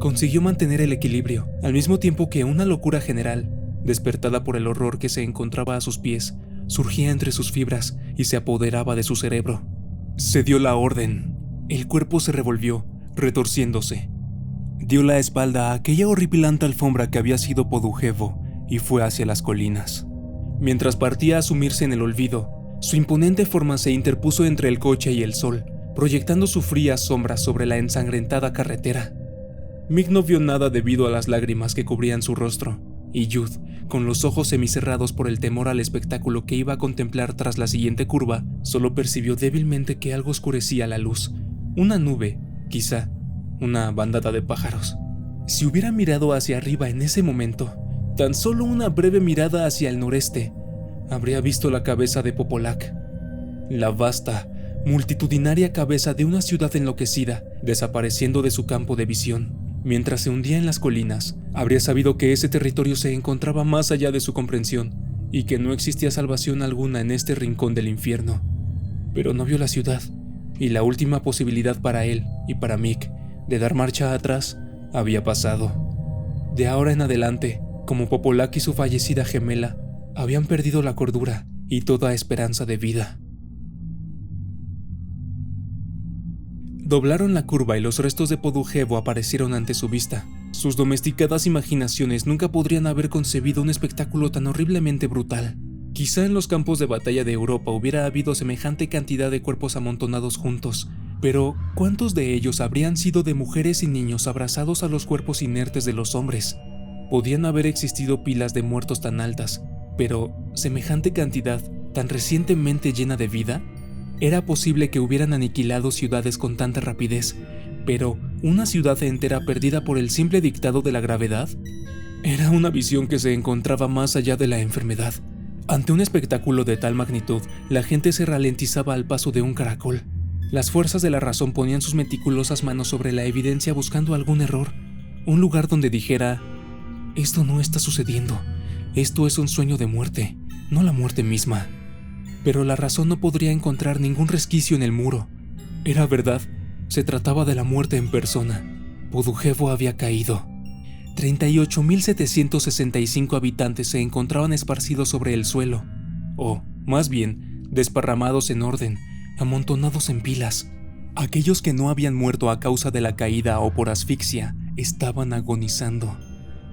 Consiguió mantener el equilibrio, al mismo tiempo que una locura general, despertada por el horror que se encontraba a sus pies, surgía entre sus fibras y se apoderaba de su cerebro. Se dio la orden. El cuerpo se revolvió, retorciéndose. Dio la espalda a aquella horripilante alfombra que había sido Podujevo y fue hacia las colinas. Mientras partía a sumirse en el olvido, su imponente forma se interpuso entre el coche y el sol, proyectando su fría sombra sobre la ensangrentada carretera. Mick no vio nada debido a las lágrimas que cubrían su rostro, y Jude, con los ojos semicerrados por el temor al espectáculo que iba a contemplar tras la siguiente curva, solo percibió débilmente que algo oscurecía la luz. Una nube, quizá, una bandada de pájaros. Si hubiera mirado hacia arriba en ese momento, tan solo una breve mirada hacia el noreste, habría visto la cabeza de Popolac. La vasta, multitudinaria cabeza de una ciudad enloquecida, desapareciendo de su campo de visión. Mientras se hundía en las colinas, habría sabido que ese territorio se encontraba más allá de su comprensión y que no existía salvación alguna en este rincón del infierno. Pero no vio la ciudad, y la última posibilidad para él y para Mick de dar marcha atrás había pasado. De ahora en adelante, como Popolac y su fallecida gemela, habían perdido la cordura y toda esperanza de vida. Doblaron la curva y los restos de Podujevo aparecieron ante su vista. Sus domesticadas imaginaciones nunca podrían haber concebido un espectáculo tan horriblemente brutal. Quizá en los campos de batalla de Europa hubiera habido semejante cantidad de cuerpos amontonados juntos, pero ¿cuántos de ellos habrían sido de mujeres y niños abrazados a los cuerpos inertes de los hombres? Podían haber existido pilas de muertos tan altas, pero ¿semejante cantidad tan recientemente llena de vida? Era posible que hubieran aniquilado ciudades con tanta rapidez, pero ¿una ciudad entera perdida por el simple dictado de la gravedad? Era una visión que se encontraba más allá de la enfermedad. Ante un espectáculo de tal magnitud, la gente se ralentizaba al paso de un caracol. Las fuerzas de la razón ponían sus meticulosas manos sobre la evidencia buscando algún error, un lugar donde dijera: esto no está sucediendo, esto es un sueño de muerte, no la muerte misma. Pero la razón no podría encontrar ningún resquicio en el muro. Era verdad, se trataba de la muerte en persona. Podujevo había caído. 38.765 habitantes se encontraban esparcidos sobre el suelo, o, más bien, desparramados en orden, amontonados en pilas. Aquellos que no habían muerto a causa de la caída o por asfixia estaban agonizando.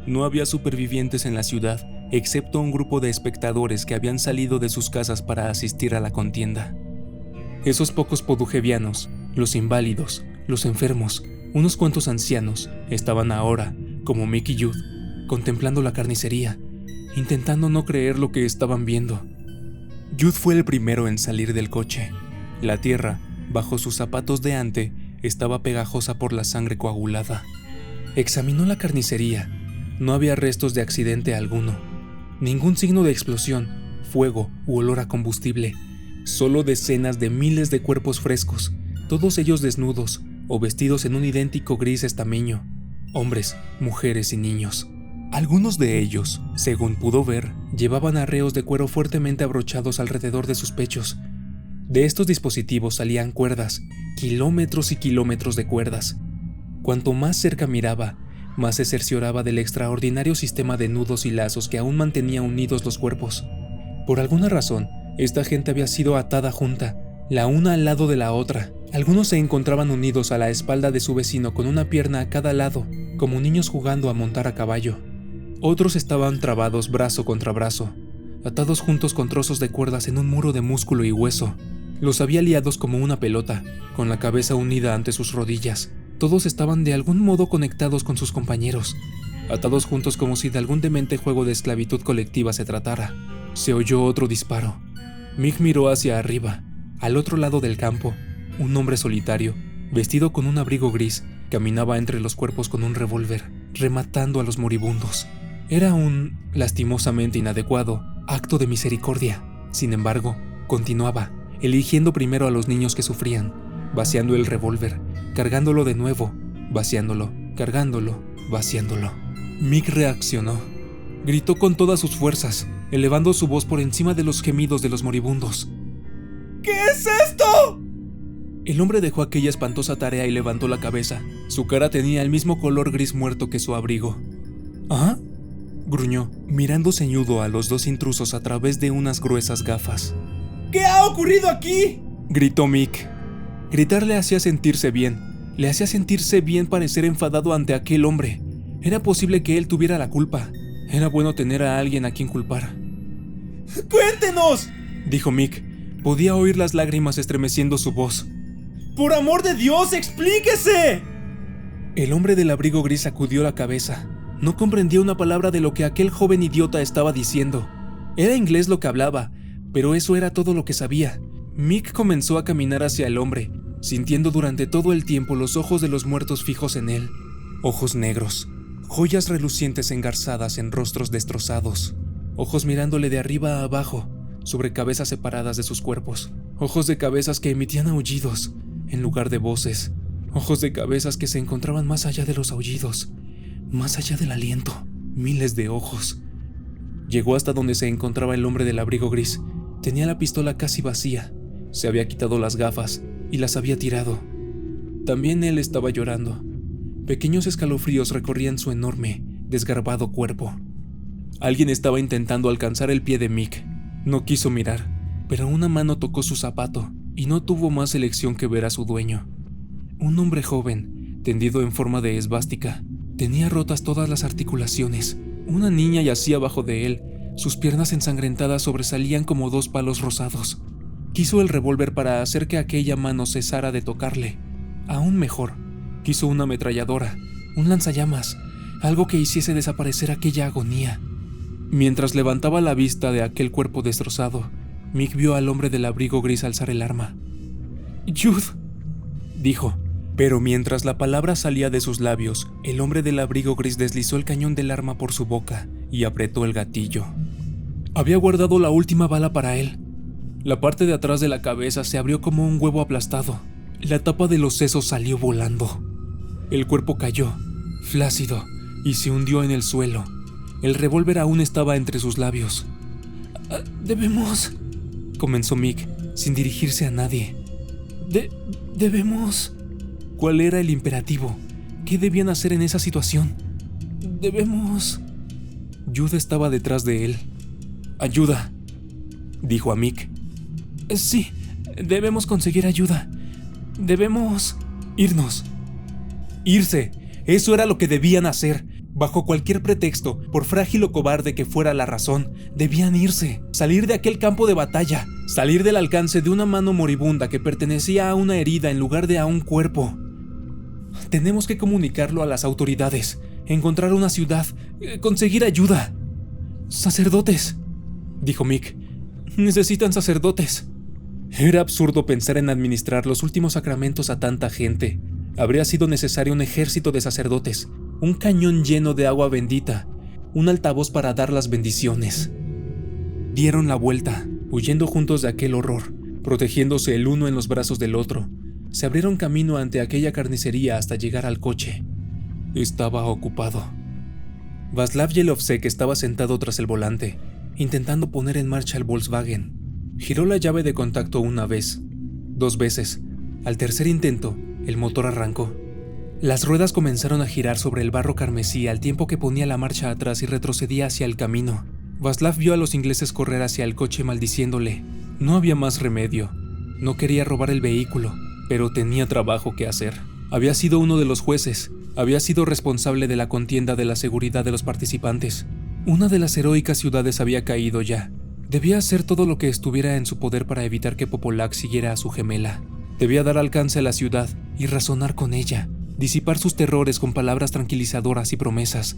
No había supervivientes en la ciudad, excepto un grupo de espectadores que habían salido de sus casas para asistir a la contienda. Esos pocos podujevianos, los inválidos, los enfermos, unos cuantos ancianos, estaban ahora, como Mick y Jude, contemplando la carnicería, intentando no creer lo que estaban viendo. Jude fue el primero en salir del coche. La tierra, bajo sus zapatos de ante, estaba pegajosa por la sangre coagulada. Examinó la carnicería. No había restos de accidente alguno. Ningún signo de explosión, fuego u olor a combustible. Solo decenas de miles de cuerpos frescos, todos ellos desnudos o vestidos en un idéntico gris estameño. Hombres, mujeres y niños. Algunos de ellos, según pudo ver, llevaban arreos de cuero fuertemente abrochados alrededor de sus pechos. De estos dispositivos salían cuerdas, kilómetros y kilómetros de cuerdas. Cuanto más cerca miraba, más se cercioraba del extraordinario sistema de nudos y lazos que aún mantenía unidos los cuerpos. Por alguna razón, esta gente había sido atada junta, la una al lado de la otra. Algunos se encontraban unidos a la espalda de su vecino con una pierna a cada lado, como niños jugando a montar a caballo. Otros estaban trabados brazo contra brazo, atados juntos con trozos de cuerdas en un muro de músculo y hueso. Los había liados como una pelota, con la cabeza unida ante sus rodillas. Todos estaban de algún modo conectados con sus compañeros, atados juntos como si de algún demente juego de esclavitud colectiva se tratara. Se oyó otro disparo. Mick miró hacia arriba, al otro lado del campo. Un hombre solitario, vestido con un abrigo gris, caminaba entre los cuerpos con un revólver, rematando a los moribundos. Era un, lastimosamente inadecuado, acto de misericordia. Sin embargo, continuaba, eligiendo primero a los niños que sufrían, vaciando el revólver, cargándolo de nuevo, vaciándolo, cargándolo, vaciándolo. Mick reaccionó. Gritó con todas sus fuerzas, elevando su voz por encima de los gemidos de los moribundos. ¿Qué es esto? El hombre dejó aquella espantosa tarea y levantó la cabeza. Su cara tenía el mismo color gris muerto que su abrigo. ¿Ah? Gruñó, mirando ceñudo a los dos intrusos a través de unas gruesas gafas. ¿Qué ha ocurrido aquí? Gritó Mick. Gritar le hacía sentirse bien. Le hacía sentirse bien parecer enfadado ante aquel hombre. Era posible que él tuviera la culpa. Era bueno tener a alguien a quien culpar. ¡Cuéntenos!, dijo Mick. Podía oír las lágrimas estremeciendo su voz. ¡Por amor de Dios, explíquese! El hombre del abrigo gris sacudió la cabeza. No comprendía una palabra de lo que aquel joven idiota estaba diciendo. Era inglés lo que hablaba, pero eso era todo lo que sabía. Mick comenzó a caminar hacia el hombre, sintiendo durante todo el tiempo los ojos de los muertos fijos en él. Ojos negros, joyas relucientes engarzadas en rostros destrozados. Ojos mirándole de arriba a abajo, sobre cabezas separadas de sus cuerpos. Ojos de cabezas que emitían aullidos, en lugar de voces. Ojos de cabezas que se encontraban más allá de los aullidos, más allá del aliento. Miles de ojos. Llegó hasta donde se encontraba el hombre del abrigo gris. Tenía la pistola casi vacía. Se había quitado las gafas y las había tirado. También él estaba llorando. Pequeños escalofríos recorrían su enorme, desgarbado cuerpo. Alguien estaba intentando alcanzar el pie de Mick. No quiso mirar, pero una mano tocó su zapato y no tuvo más elección que ver a su dueño. Un hombre joven, tendido en forma de esvástica. Tenía rotas todas las articulaciones. Una niña yacía abajo de él. Sus piernas ensangrentadas sobresalían como dos palos rosados. Quiso el revólver para hacer que aquella mano cesara de tocarle. Aún mejor, quiso una ametralladora, un lanzallamas, algo que hiciese desaparecer aquella agonía. Mientras levantaba la vista de aquel cuerpo destrozado, Mick vio al hombre del abrigo gris alzar el arma. «Jude», dijo, pero mientras la palabra salía de sus labios, el hombre del abrigo gris deslizó el cañón del arma por su boca y apretó el gatillo. Había guardado la última bala para él. La parte de atrás de la cabeza se abrió como un huevo aplastado. La tapa de los sesos salió volando. El cuerpo cayó, flácido, y se hundió en el suelo. El revólver aún estaba entre sus labios. «Debemos», comenzó Mick, sin dirigirse a nadie. Debemos... ¿Cuál era el imperativo? ¿Qué debían hacer en esa situación? Debemos... Jude estaba detrás de él. «Ayuda», dijo a Mick. «Sí, debemos conseguir ayuda. Debemos... irnos». Irse. Eso era lo que debían hacer. Bajo cualquier pretexto, por frágil o cobarde que fuera la razón, debían irse. Salir de aquel campo de batalla. Salir del alcance de una mano moribunda que pertenecía a una herida en lugar de a un cuerpo. Tenemos que comunicarlo a las autoridades. Encontrar una ciudad. Conseguir ayuda. «Sacerdotes», dijo Mick. «Necesitan sacerdotes». Era absurdo pensar en administrar los últimos sacramentos a tanta gente. Habría sido necesario un ejército de sacerdotes, un cañón lleno de agua bendita, un altavoz para dar las bendiciones. Dieron la vuelta, huyendo juntos de aquel horror, protegiéndose el uno en los brazos del otro. Se abrieron camino ante aquella carnicería hasta llegar al coche. Estaba ocupado. Václav Yelovsek estaba sentado tras el volante, intentando poner en marcha el Volkswagen. Giró la llave de contacto una vez, 2 veces. Al tercer intento, el motor arrancó. Las ruedas comenzaron a girar sobre el barro carmesí al tiempo que ponía la marcha atrás y retrocedía hacia el camino. Václav vio a los ingleses correr hacia el coche maldiciéndole. No había más remedio. No quería robar el vehículo, pero tenía trabajo que hacer. Había sido uno de los jueces. Había sido responsable de la contienda de la seguridad de los participantes. Una de las heroicas ciudades había caído ya. Debía hacer todo lo que estuviera en su poder para evitar que Popolac siguiera a su gemela. Debía dar alcance a la ciudad y razonar con ella, disipar sus terrores con palabras tranquilizadoras y promesas.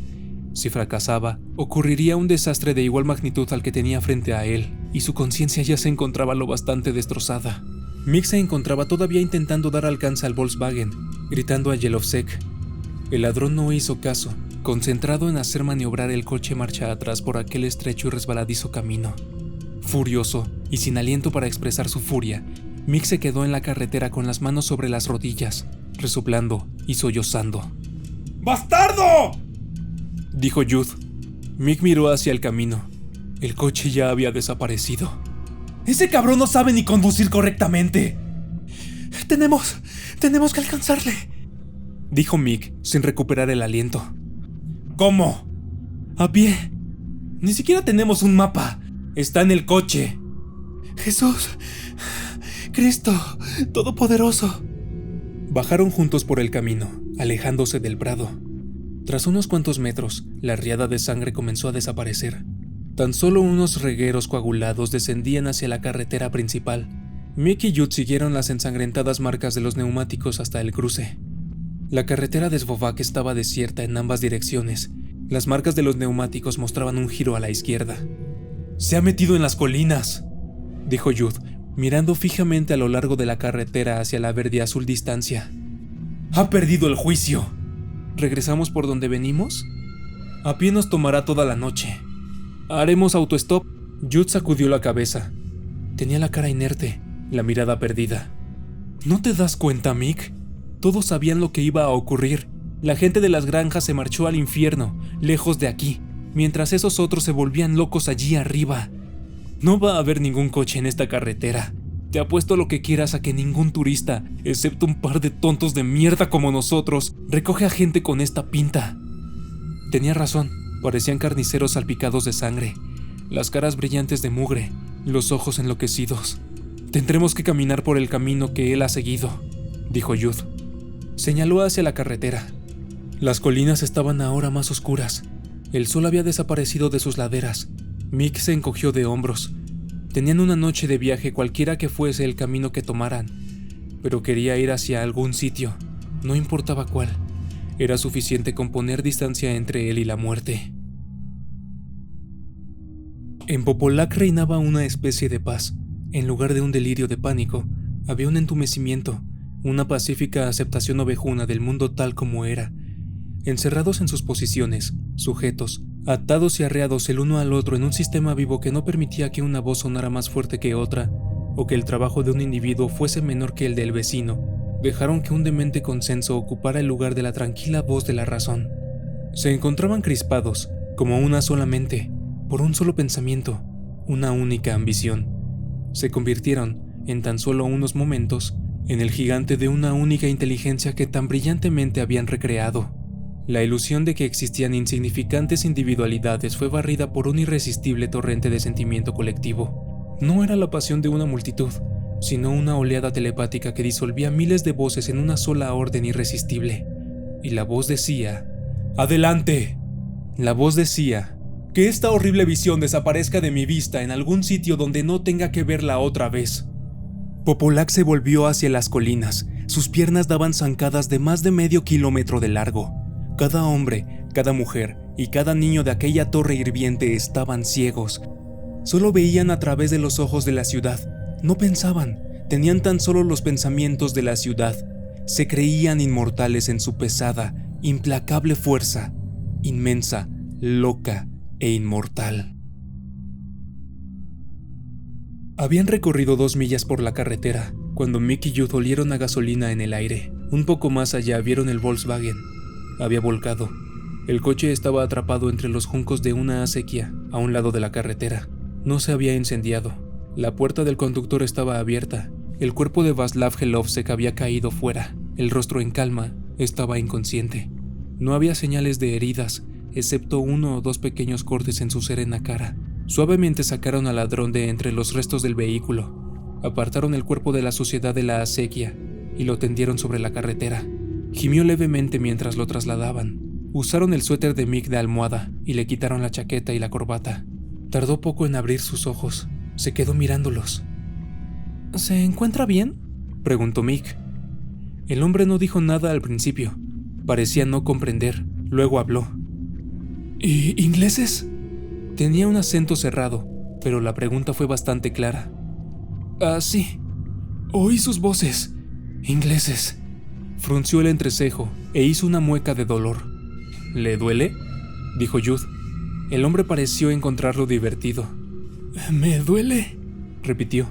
Si fracasaba, ocurriría un desastre de igual magnitud al que tenía frente a él, y su conciencia ya se encontraba lo bastante destrozada. Mick se encontraba todavía intentando dar alcance al Volkswagen, gritando a Jelovsek. El ladrón no hizo caso, concentrado en hacer maniobrar el coche marcha atrás por aquel estrecho y resbaladizo camino. Furioso y sin aliento para expresar su furia, Mick se quedó en la carretera con las manos sobre las rodillas, resoplando y sollozando. ¡Bastardo!, dijo Jude. Mick miró hacia el camino. El coche ya había desaparecido. ¡Ese cabrón no sabe ni conducir correctamente! Tenemos que alcanzarle, dijo Mick sin recuperar el aliento. ¿Cómo? A pie. Ni siquiera tenemos un mapa. Está en el coche. Jesús, Cristo, Todopoderoso. Bajaron juntos por el camino, alejándose del prado. Tras unos cuantos metros, la riada de sangre comenzó a desaparecer. Tan solo unos regueros coagulados descendían hacia la carretera principal. Mick y Jude siguieron las ensangrentadas marcas de los neumáticos hasta el cruce. La carretera de Svovac estaba desierta en ambas direcciones. Las marcas de los neumáticos mostraban un giro a la izquierda. «Se ha metido en las colinas», dijo Jude, mirando fijamente a lo largo de la carretera hacia la verde-azul distancia. «Ha perdido el juicio». ¿Regresamos por donde venimos? A pie nos tomará toda la noche. ¿Haremos autostop? Jude sacudió la cabeza. Tenía la cara inerte, la mirada perdida. ¿No te das cuenta, Mick? Todos sabían lo que iba a ocurrir. La gente de las granjas se marchó al infierno, lejos de aquí, mientras esos otros se volvían locos allí arriba. No va a haber ningún coche en esta carretera. Te apuesto lo que quieras a que ningún turista, excepto un par de tontos de mierda como nosotros, recoge a gente con esta pinta. Tenía razón, parecían carniceros salpicados de sangre, las caras brillantes de mugre, los ojos enloquecidos. Tendremos que caminar por el camino que él ha seguido, dijo Jude. Señaló hacia la carretera. Las colinas estaban ahora más oscuras. El sol había desaparecido de sus laderas. Mick se encogió de hombros. Tenían una noche de viaje cualquiera que fuese el camino que tomaran, pero quería ir hacia algún sitio, no importaba cuál. Era suficiente con poner distancia entre él y la muerte. En Popolac reinaba una especie de paz. En lugar de un delirio de pánico, había un entumecimiento, una pacífica aceptación ovejuna del mundo tal como era. Encerrados en sus posiciones, sujetos, atados y arreados el uno al otro en un sistema vivo que no permitía que una voz sonara más fuerte que otra, o que el trabajo de un individuo fuese menor que el del vecino, dejaron que un demente consenso ocupara el lugar de la tranquila voz de la razón. Se encontraban crispados, como una sola mente, por un solo pensamiento, una única ambición. Se convirtieron, en tan solo unos momentos, en el gigante de una única inteligencia que tan brillantemente habían recreado. La ilusión de que existían insignificantes individualidades fue barrida por un irresistible torrente de sentimiento colectivo. No era la pasión de una multitud, sino una oleada telepática que disolvía miles de voces en una sola orden irresistible. Y la voz decía: «¡Adelante!». La voz decía: «Que esta horrible visión desaparezca de mi vista en algún sitio donde no tenga que verla otra vez». Popolac se volvió hacia las colinas. Sus piernas daban zancadas de más de medio kilómetro de largo. Cada hombre, cada mujer y cada niño de aquella torre hirviente estaban ciegos. Solo veían a través de los ojos de la ciudad. No pensaban, tenían tan solo los pensamientos de la ciudad. Se creían inmortales en su pesada, implacable fuerza, inmensa, loca e inmortal. Habían recorrido 2 millas por la carretera, cuando Mick y Jude olieron a gasolina en el aire. Un poco más allá vieron el Volkswagen. Había volcado. El coche estaba atrapado entre los juncos de una acequia, a un lado de la carretera. No se había incendiado. La puerta del conductor estaba abierta. El cuerpo de Václav Jelovsek había caído fuera, el rostro en calma, Estaba inconsciente. No había señales de heridas, excepto 1 o 2 pequeños cortes en su serena cara. Suavemente sacaron al ladrón de entre los restos del vehículo. Apartaron el cuerpo de la suciedad de la acequia y lo tendieron sobre la carretera. Gimió levemente mientras lo trasladaban. Usaron el suéter de Mick de almohada y le quitaron la chaqueta y la corbata. Tardó poco en abrir sus ojos. Se quedó mirándolos. ¿Se encuentra bien?, preguntó Mick. El hombre no dijo nada al principio. Parecía no comprender. Luego habló. ¿Y ingleses? Tenía un acento cerrado, pero la pregunta fue bastante clara. Ah, sí. Oí sus voces. Ingleses. Frunció el entrecejo e hizo una mueca de dolor. ¿Le duele?, dijo Jude. El hombre pareció encontrarlo divertido. ¿Me duele?, repitió.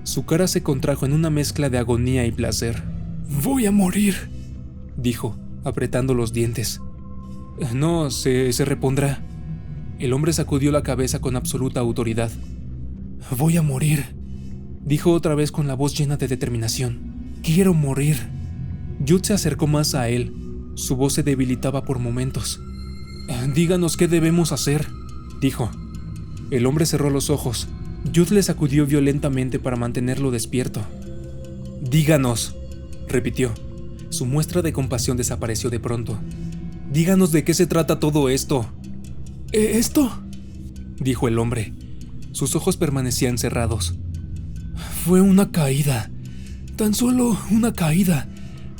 Su cara se contrajo en una mezcla de agonía y placer. «Voy a morir», dijo, apretando los dientes. «No, se repondrá». El hombre sacudió la cabeza con absoluta autoridad. «Voy a morir», dijo otra vez con la voz llena de determinación. «Quiero morir». Jude se acercó más a él. Su voz se debilitaba por momentos. «Díganos qué debemos hacer», dijo. El hombre cerró los ojos. Jude le sacudió violentamente para mantenerlo despierto. «Díganos», repitió. Su muestra de compasión desapareció de pronto. «Díganos de qué se trata todo esto». «¿Esto?», dijo el hombre. Sus ojos permanecían cerrados. «Fue una caída. Tan solo una caída.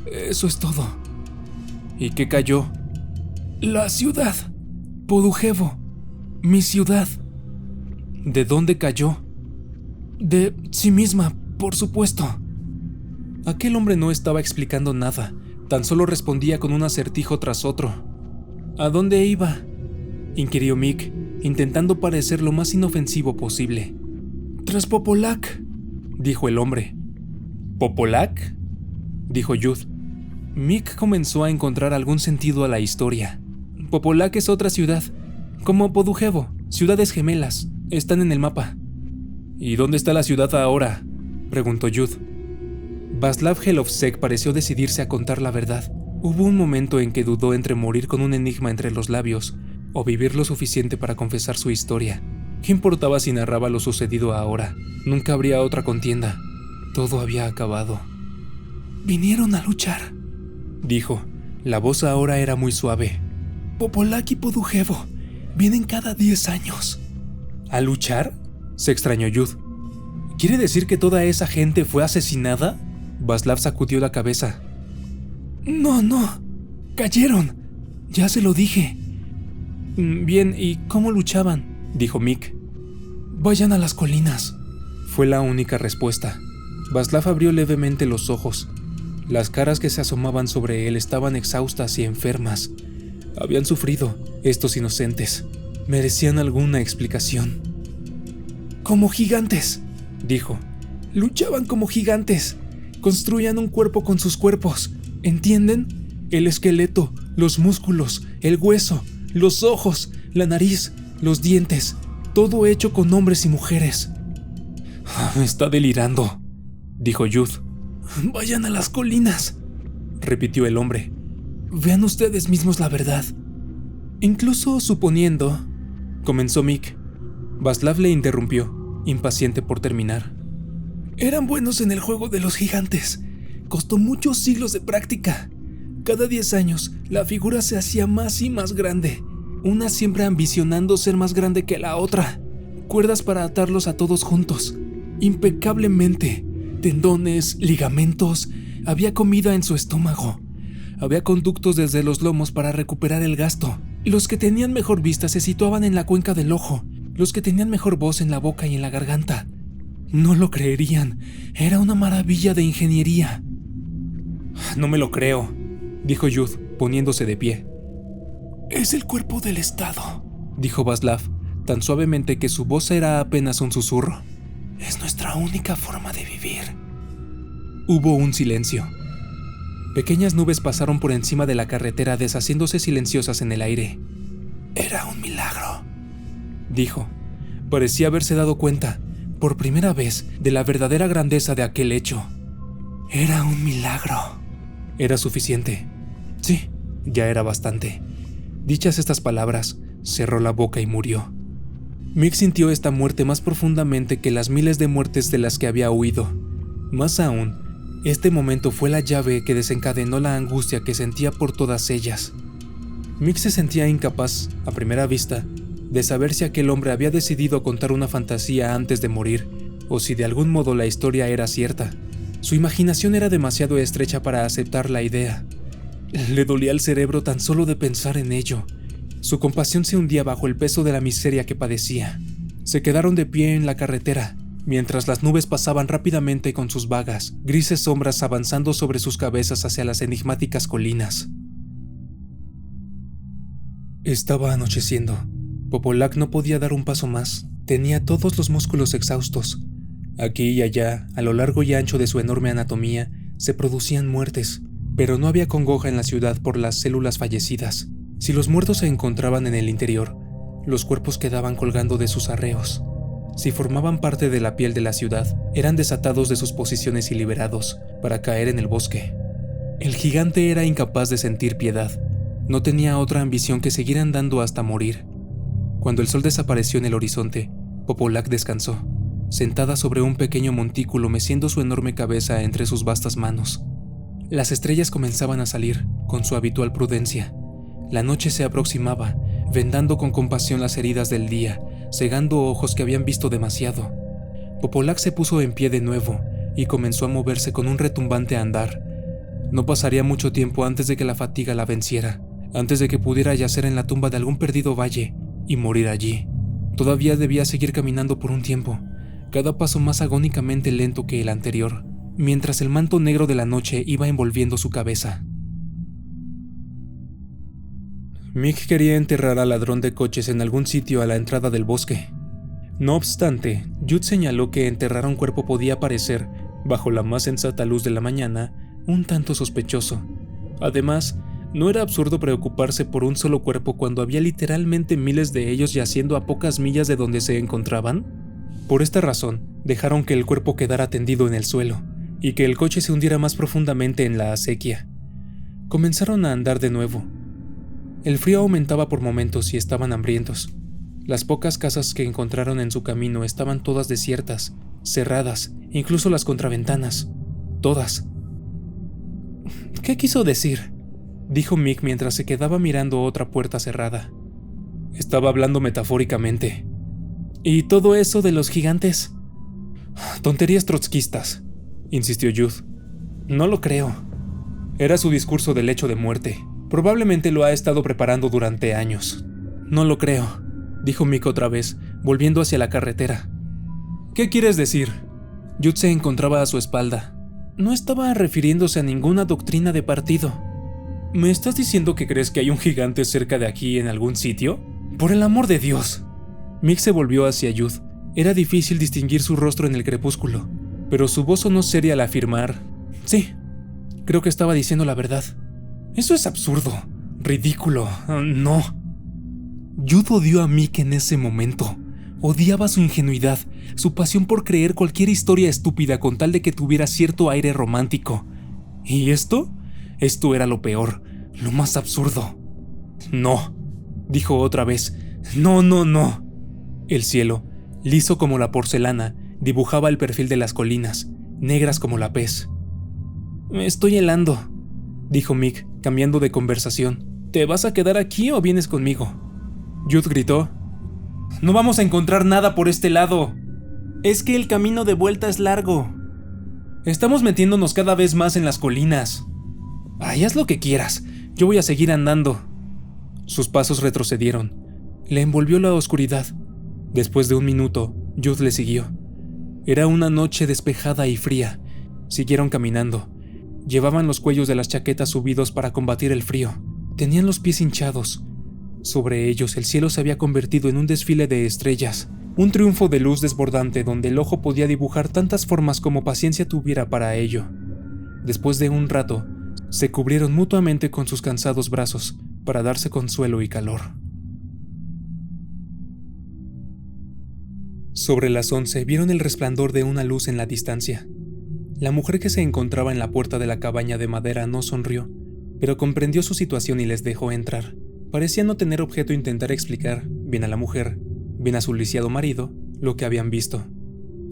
Eso es todo». «¿Y qué cayó?» «La ciudad. Podujevo. Mi ciudad». ¿De dónde cayó? De sí misma, por supuesto. Aquel hombre no estaba explicando nada, tan solo respondía con un acertijo tras otro. ¿A dónde iba?, inquirió Mick, intentando parecer lo más inofensivo posible. «Tras Popolac», dijo el hombre. «¿Popolac?», dijo Jude. Mick comenzó a encontrar algún sentido a la historia. Popolac es otra ciudad, como Podujevo, ciudades gemelas. Están en el mapa. ¿Y dónde está la ciudad ahora?, preguntó Jude. Václav Jelovsek pareció decidirse a contar la verdad. Hubo un momento en que dudó entre morir con un enigma entre los labios o vivir lo suficiente para confesar su historia. ¿Qué importaba si narraba lo sucedido ahora? Nunca habría otra contienda. Todo había acabado. «Vinieron a luchar», dijo. La voz ahora era muy suave. «Popolac y Podujevo vienen cada 10 años». ¿A luchar?, se extrañó Jude. ¿Quiere decir que toda esa gente fue asesinada? Václav sacudió la cabeza. No, cayeron. Ya se lo dije. Bien, ¿y cómo luchaban?, dijo Mick. Vayan a las colinas, fue la única respuesta. Václav abrió levemente los ojos. Las caras que se asomaban sobre él estaban exhaustas y enfermas. Habían sufrido, estos inocentes. Merecían alguna explicación. «Como gigantes», dijo. «Luchaban como gigantes. Construían un cuerpo con sus cuerpos. ¿Entienden? El esqueleto, los músculos, el hueso, los ojos, la nariz, los dientes. Todo hecho con hombres y mujeres». «Está delirando», dijo Jude. «Vayan a las colinas», repitió el hombre. «Vean ustedes mismos la verdad». «Incluso suponiendo», comenzó Mick. Václav le interrumpió, impaciente por terminar. «Eran buenos en el juego de los gigantes. Costó muchos siglos de práctica. Cada 10 años, la figura se hacía más y más grande, una siempre ambicionando ser más grande que la otra. Cuerdas para atarlos a todos juntos, impecablemente. Tendones, ligamentos, había comida en su estómago. Había conductos desde los lomos para recuperar el gasto. Los que tenían mejor vista se situaban en la cuenca del ojo, los que tenían mejor voz en la boca y en la garganta. No lo creerían, era una maravilla de ingeniería». «No me lo creo», dijo Jude, poniéndose de pie. «Es el cuerpo del Estado», dijo Václav, tan suavemente que su voz era apenas un susurro. «Es nuestra única forma de vivir». Hubo un silencio. Pequeñas nubes pasaron por encima de la carretera, deshaciéndose silenciosas en el aire. «Era un milagro», dijo. Parecía haberse dado cuenta, por primera vez, de la verdadera grandeza de aquel hecho. «Era un milagro». Era suficiente. Ya era bastante. Dichas estas palabras, cerró la boca y murió. Mick sintió esta muerte más profundamente que las miles de muertes de las que había huido. Más aún, este momento fue la llave que desencadenó la angustia que sentía por todas ellas. Mick se sentía incapaz, a primera vista, de saber si aquel hombre había decidido contar una fantasía antes de morir, o si de algún modo la historia era cierta. Su imaginación era demasiado estrecha para aceptar la idea. Le dolía el cerebro tan solo de pensar en ello. Su compasión se hundía bajo el peso de la miseria que padecía. Se quedaron de pie en la carretera, mientras las nubes pasaban rápidamente con sus vagas, grises sombras avanzando sobre sus cabezas hacia las enigmáticas colinas. Estaba anocheciendo. Popolac no podía dar un paso más. Tenía todos los músculos exhaustos. Aquí y allá, a lo largo y ancho de su enorme anatomía, se producían muertes, pero no había congoja en la ciudad por las células fallecidas. Si los muertos se encontraban en el interior, los cuerpos quedaban colgando de sus arreos. Si formaban parte de la piel de la ciudad, eran desatados de sus posiciones y liberados para caer en el bosque. El gigante era incapaz de sentir piedad. No tenía otra ambición que seguir andando hasta morir. Cuando el sol desapareció en el horizonte, Popolac descansó, sentada sobre un pequeño montículo meciendo su enorme cabeza entre sus vastas manos. Las estrellas comenzaban a salir, con su habitual prudencia. La noche se aproximaba, vendando con compasión las heridas del día, cegando ojos que habían visto demasiado. Popolac se puso en pie de nuevo y comenzó a moverse con un retumbante andar. No pasaría mucho tiempo antes de que la fatiga la venciera, antes de que pudiera yacer en la tumba de algún perdido valle y morir allí. Todavía debía seguir caminando por un tiempo, cada paso más agónicamente lento que el anterior, mientras el manto negro de la noche iba envolviendo su cabeza. Mick quería enterrar al ladrón de coches en algún sitio a la entrada del bosque. No obstante, Jude señaló que enterrar a un cuerpo podía parecer, bajo la más sensata luz de la mañana, un tanto sospechoso. Además, ¿no era absurdo preocuparse por un solo cuerpo cuando había literalmente miles de ellos yaciendo a pocas millas de donde se encontraban? Por esta razón, dejaron que el cuerpo quedara tendido en el suelo, y que el coche se hundiera más profundamente en la acequia. Comenzaron a andar de nuevo. El frío aumentaba por momentos y estaban hambrientos. Las pocas casas que encontraron en su camino estaban todas desiertas, cerradas, incluso las contraventanas. Todas. ¿Qué quiso decir?, dijo Mick mientras se quedaba mirando otra puerta cerrada. Estaba hablando metafóricamente. ¿Y todo eso de los gigantes? Tonterías trotskistas, insistió Jude. No lo creo. Era su discurso del lecho de muerte. Probablemente lo ha estado preparando durante años. No lo creo, dijo Mick otra vez, volviendo hacia la carretera. ¿Qué quieres decir? Jude se encontraba a su espalda. No estaba refiriéndose a ninguna doctrina de partido. ¿Me estás diciendo que crees que hay un gigante cerca de aquí en algún sitio? ¡Por el amor de Dios! Mick se volvió hacia Jude. Era difícil distinguir su rostro en el crepúsculo, pero su voz sonó seria al afirmar: sí, creo que estaba diciendo la verdad. Eso es absurdo, ridículo, no. Jude odió a Mick en ese momento. Odiaba su ingenuidad, su pasión por creer cualquier historia estúpida con tal de que tuviera cierto aire romántico. ¿Y esto? Esto era lo peor, lo más absurdo. No, dijo otra vez. No, no, no. El cielo, liso como la porcelana, dibujaba el perfil de las colinas, negras como la pez. Me estoy helando, dijo Mick, cambiando de conversación. ¿Te vas a quedar aquí o vienes conmigo? Jude gritó. No vamos a encontrar nada por este lado. Es que el camino de vuelta es largo. Estamos metiéndonos cada vez más en las colinas. Ay, haz lo que quieras. Yo voy a seguir andando. Sus pasos retrocedieron. Le envolvió la oscuridad. Después de un minuto, Jude le siguió. Era una noche despejada y fría. Siguieron caminando. Llevaban los cuellos de las chaquetas subidos para combatir el frío. Tenían los pies hinchados. Sobre ellos el cielo se había convertido en un desfile de estrellas. Un triunfo de luz desbordante donde el ojo podía dibujar tantas formas como paciencia tuviera para ello. Después de un rato, se cubrieron mutuamente con sus cansados brazos para darse consuelo y calor. Sobre las 11 vieron el resplandor de una luz en la distancia. La mujer que se encontraba en la puerta de la cabaña de madera no sonrió. pero comprendió su situación y les dejó entrar. Parecía no tener objeto intentar explicar, bien a la mujer, bien a su lisiado marido, lo que habían visto.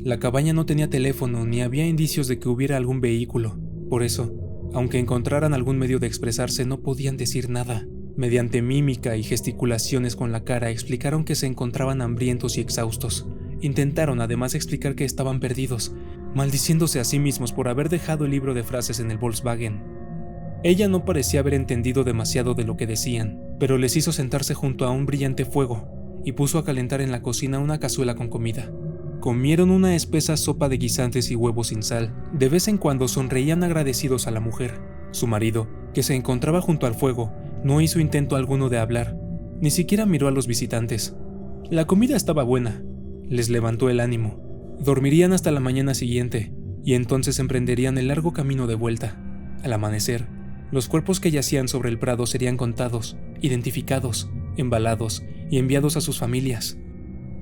La cabaña no tenía teléfono ni había indicios de que hubiera algún vehículo. Por eso, aunque encontraran algún medio de expresarse, no podían decir nada. Mediante mímica y gesticulaciones con la cara explicaron que se encontraban hambrientos y exhaustos. Intentaron además explicar que estaban perdidos, maldiciéndose a sí mismos por haber dejado el libro de frases en el Volkswagen. Ella no parecía haber entendido demasiado de lo que decían, pero les hizo sentarse junto a un brillante fuego y puso a calentar en la cocina una cazuela con comida. Comieron una espesa sopa de guisantes y huevos sin sal. De vez en cuando sonreían agradecidos a la mujer. Su marido, que se encontraba junto al fuego, no hizo intento alguno de hablar, ni siquiera miró a los visitantes. La comida estaba buena, les levantó el ánimo. Dormirían hasta la mañana siguiente, y entonces emprenderían el largo camino de vuelta. Al amanecer, los cuerpos que yacían sobre el prado serían contados, identificados, embalados y enviados a sus familias.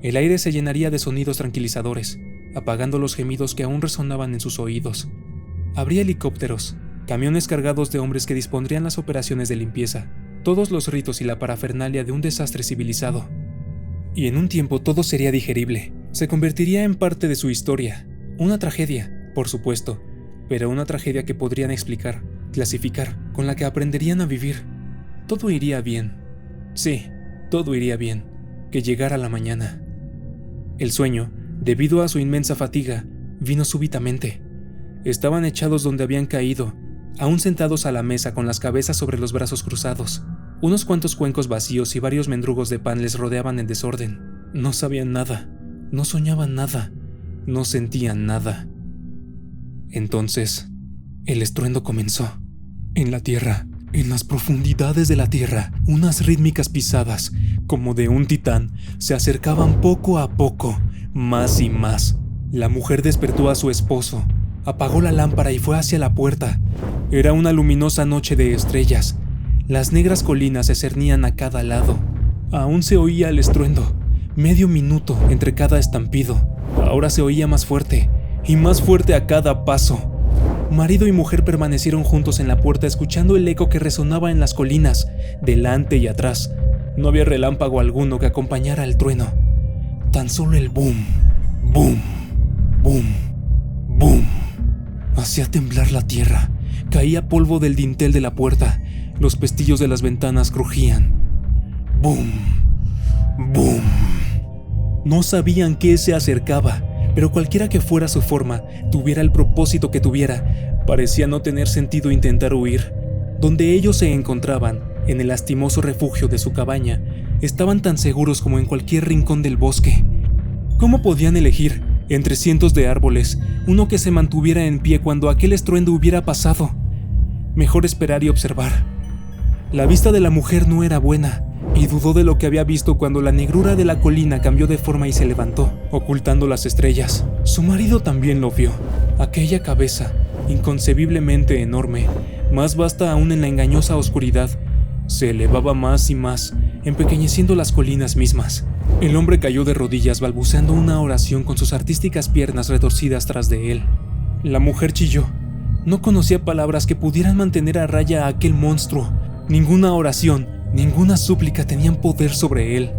El aire se llenaría de sonidos tranquilizadores, apagando los gemidos que aún resonaban en sus oídos. Habría helicópteros, camiones cargados de hombres que dispondrían las operaciones de limpieza, todos los ritos y la parafernalia de un desastre civilizado. Y en un tiempo todo sería digerible, se convertiría en parte de su historia. Una tragedia, por supuesto, pero una tragedia que podrían explicar, clasificar, con la que aprenderían a vivir. Todo iría bien. Sí, todo iría bien. Que llegara la mañana. El sueño, debido a su inmensa fatiga, vino súbitamente. Estaban echados donde habían caído, aún sentados a la mesa con las cabezas sobre los brazos cruzados. Unos cuantos cuencos vacíos y varios mendrugos de pan les rodeaban en desorden. No sabían nada, no soñaban nada, no sentían nada. Entonces, el estruendo comenzó. En la tierra, en las profundidades de la tierra, unas rítmicas pisadas, como de un titán, se acercaban poco a poco, más y más. La mujer despertó a su esposo, apagó la lámpara y fue hacia la puerta. Era una luminosa noche de estrellas. Las negras colinas se cernían a cada lado. Aún se oía el estruendo, medio minuto entre cada estampido. Ahora se oía más fuerte, y más fuerte a cada paso. Marido y mujer permanecieron juntos en la puerta escuchando el eco que resonaba en las colinas, delante y atrás. No había relámpago alguno que acompañara al trueno. Tan solo el boom, boom, boom, boom. Hacía temblar la tierra. Caía polvo del dintel de la puerta. Los pestillos de las ventanas crujían. Boom, boom. No sabían qué se acercaba, pero cualquiera que fuera su forma, tuviera el propósito que tuviera, parecía no tener sentido intentar huir. Donde ellos se encontraban, en el lastimoso refugio de su cabaña, estaban tan seguros como en cualquier rincón del bosque. ¿Cómo podían elegir, entre cientos de árboles, uno que se mantuviera en pie cuando aquel estruendo hubiera pasado? Mejor esperar y observar. La vista de la mujer no era buena, y dudó de lo que había visto cuando la negrura de la colina cambió de forma y se levantó, ocultando las estrellas. Su marido también lo vio. Aquella cabeza, inconcebiblemente enorme, más vasta aún en la engañosa oscuridad, se elevaba más y más, empequeñeciendo las colinas mismas. El hombre cayó de rodillas balbuceando una oración con sus artísticas piernas retorcidas tras de él. La mujer chilló. No conocía palabras que pudieran mantener a raya a aquel monstruo. Ninguna oración, ninguna súplica tenían poder sobre él.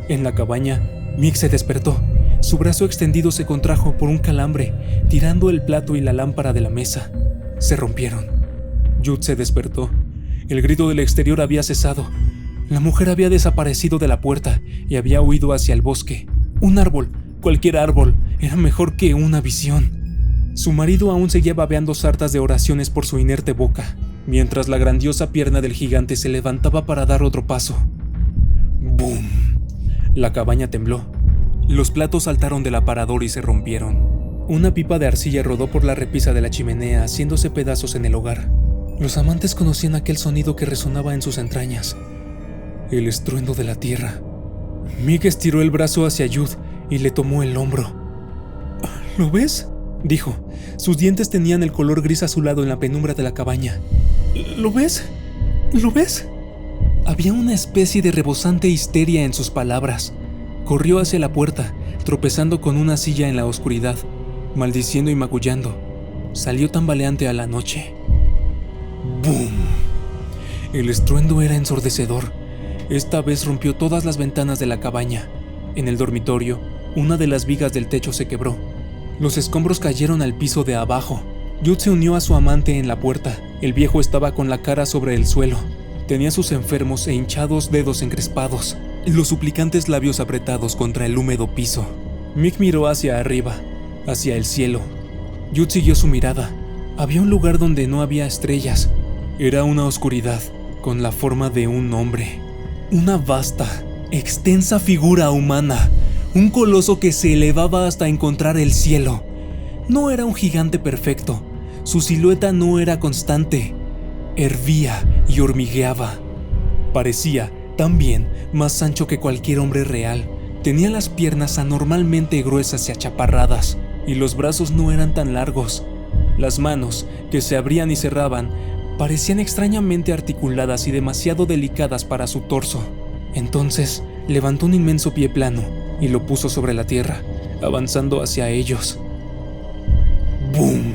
En la cabaña, Mick se despertó. Su brazo extendido se contrajo por un calambre, tirando el plato y la lámpara de la mesa. Se rompieron. Jude se despertó. El grito del exterior había cesado. La mujer había desaparecido de la puerta y había huido hacia el bosque. Un árbol, cualquier árbol, era mejor que una visión. Su marido aún seguía babeando sartas de oraciones por su inerte boca, mientras la grandiosa pierna del gigante se levantaba para dar otro paso. ¡Bum! La cabaña tembló. Los platos saltaron del aparador y se rompieron. Una pipa de arcilla rodó por la repisa de la chimenea, haciéndose pedazos en el hogar. Los amantes conocían aquel sonido que resonaba en sus entrañas. El estruendo de la tierra. Mick estiró el brazo hacia Jude y le tomó el hombro. ¿Lo ves?, dijo. Sus dientes tenían el color gris azulado en la penumbra de la cabaña. ¿Lo ves? ¿Lo ves? Había una especie de rebosante histeria en sus palabras. Corrió hacia la puerta, tropezando con una silla en la oscuridad, maldiciendo y magullando. Salió tambaleante a la noche. ¡Bum! El estruendo era ensordecedor. Esta vez rompió todas las ventanas de la cabaña. En el dormitorio, una de las vigas del techo se quebró. Los escombros cayeron al piso de abajo. Jude se unió a su amante en la puerta. El viejo estaba con la cara sobre el suelo. Tenía sus enfermos e hinchados dedos encrespados, los suplicantes labios apretados contra el húmedo piso. Mick miró hacia arriba, hacia el cielo. Jude siguió su mirada. Había un lugar donde no había estrellas. Era una oscuridad, con la forma de un hombre. Una vasta, extensa figura humana. Un coloso que se elevaba hasta encontrar el cielo. No era un gigante perfecto. Su silueta no era constante. Hervía y hormigueaba. Parecía, también, más ancho que cualquier hombre real. Tenía las piernas anormalmente gruesas y achaparradas, y los brazos no eran tan largos. Las manos, que se abrían y cerraban, parecían extrañamente articuladas y demasiado delicadas para su torso. Entonces, levantó un inmenso pie plano y lo puso sobre la tierra, avanzando hacia ellos. ¡Bum!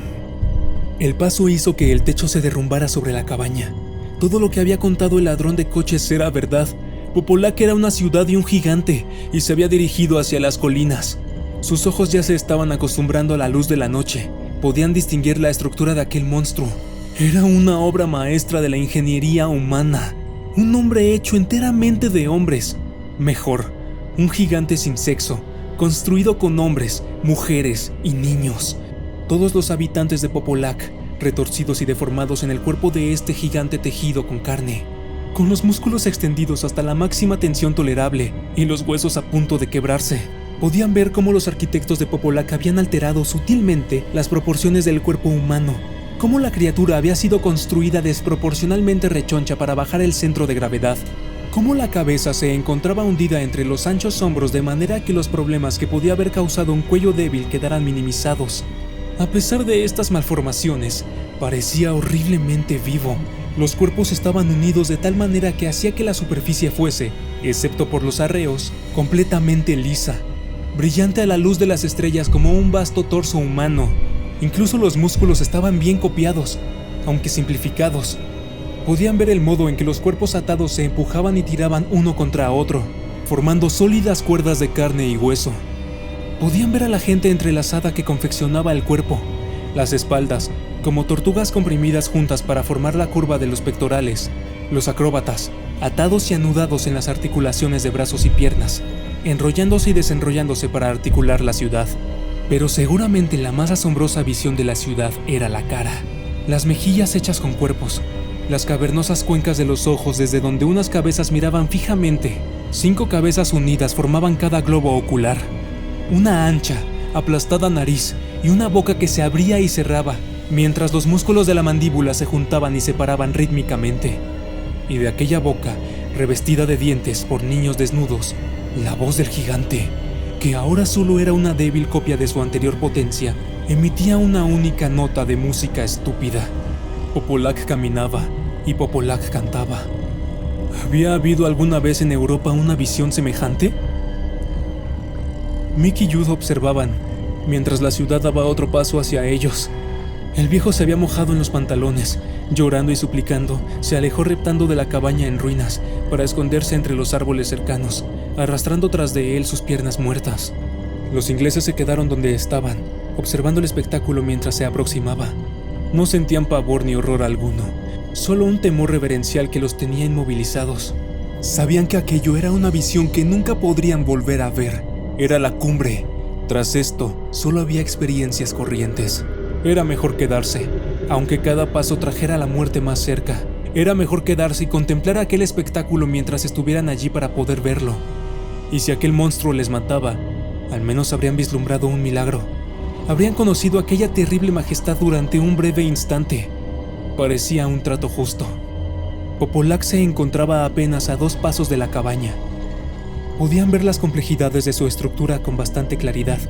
El paso hizo que el techo se derrumbara sobre la cabaña. Todo lo que había contado el ladrón de coches era verdad. Popolac era una ciudad y un gigante, y se había dirigido hacia las colinas. Sus ojos ya se estaban acostumbrando a la luz de la noche. Podían distinguir la estructura de aquel monstruo. Era una obra maestra de la ingeniería humana. Un hombre hecho enteramente de hombres. Mejor, un gigante sin sexo, construido con hombres, mujeres y niños. Todos los habitantes de Popolac, retorcidos y deformados en el cuerpo de este gigante tejido con carne, con los músculos extendidos hasta la máxima tensión tolerable y los huesos a punto de quebrarse. Podían ver cómo los arquitectos de Popolac habían alterado sutilmente las proporciones del cuerpo humano, cómo la criatura había sido construida desproporcionalmente rechoncha para bajar el centro de gravedad, cómo la cabeza se encontraba hundida entre los anchos hombros de manera que los problemas que podía haber causado un cuello débil quedaran minimizados. A pesar de estas malformaciones, parecía horriblemente vivo. Los cuerpos estaban unidos de tal manera que hacía que la superficie fuese, excepto por los arreos, completamente lisa, brillante a la luz de las estrellas como un vasto torso humano. Incluso los músculos estaban bien copiados, aunque simplificados. Podían ver el modo en que los cuerpos atados se empujaban y tiraban uno contra otro, formando sólidas cuerdas de carne y hueso. Podían ver a la gente entrelazada que confeccionaba el cuerpo, las espaldas, como tortugas comprimidas juntas para formar la curva de los pectorales, los acróbatas, atados y anudados en las articulaciones de brazos y piernas, enrollándose y desenrollándose para articular la ciudad. Pero seguramente la más asombrosa visión de la ciudad era la cara, las mejillas hechas con cuerpos, las cavernosas cuencas de los ojos desde donde unas cabezas miraban fijamente. 5 cabezas unidas formaban cada globo ocular. Una ancha, aplastada nariz y una boca que se abría y cerraba, mientras los músculos de la mandíbula se juntaban y separaban rítmicamente. Y de aquella boca, revestida de dientes por niños desnudos, la voz del gigante, que ahora solo era una débil copia de su anterior potencia, emitía una única nota de música estúpida. Popolac caminaba y Popolac cantaba. ¿Había habido alguna vez en Europa una visión semejante? Mick y Jude observaban, mientras la ciudad daba otro paso hacia ellos. El viejo se había mojado en los pantalones, llorando y suplicando, se alejó reptando de la cabaña en ruinas para esconderse entre los árboles cercanos, arrastrando tras de él sus piernas muertas. Los ingleses se quedaron donde estaban, observando el espectáculo mientras se aproximaba. No sentían pavor ni horror alguno, solo un temor reverencial que los tenía inmovilizados. Sabían que aquello era una visión que nunca podrían volver a ver. Era la cumbre. Tras esto, solo había experiencias corrientes. Era mejor quedarse, aunque cada paso trajera la muerte más cerca. Era mejor quedarse y contemplar aquel espectáculo mientras estuvieran allí para poder verlo. Y si aquel monstruo les mataba, al menos habrían vislumbrado un milagro. Habrían conocido aquella terrible majestad durante un breve instante. Parecía un trato justo. Popolac se encontraba apenas a 2 pasos de la cabaña. Podían ver las complejidades de su estructura con bastante claridad.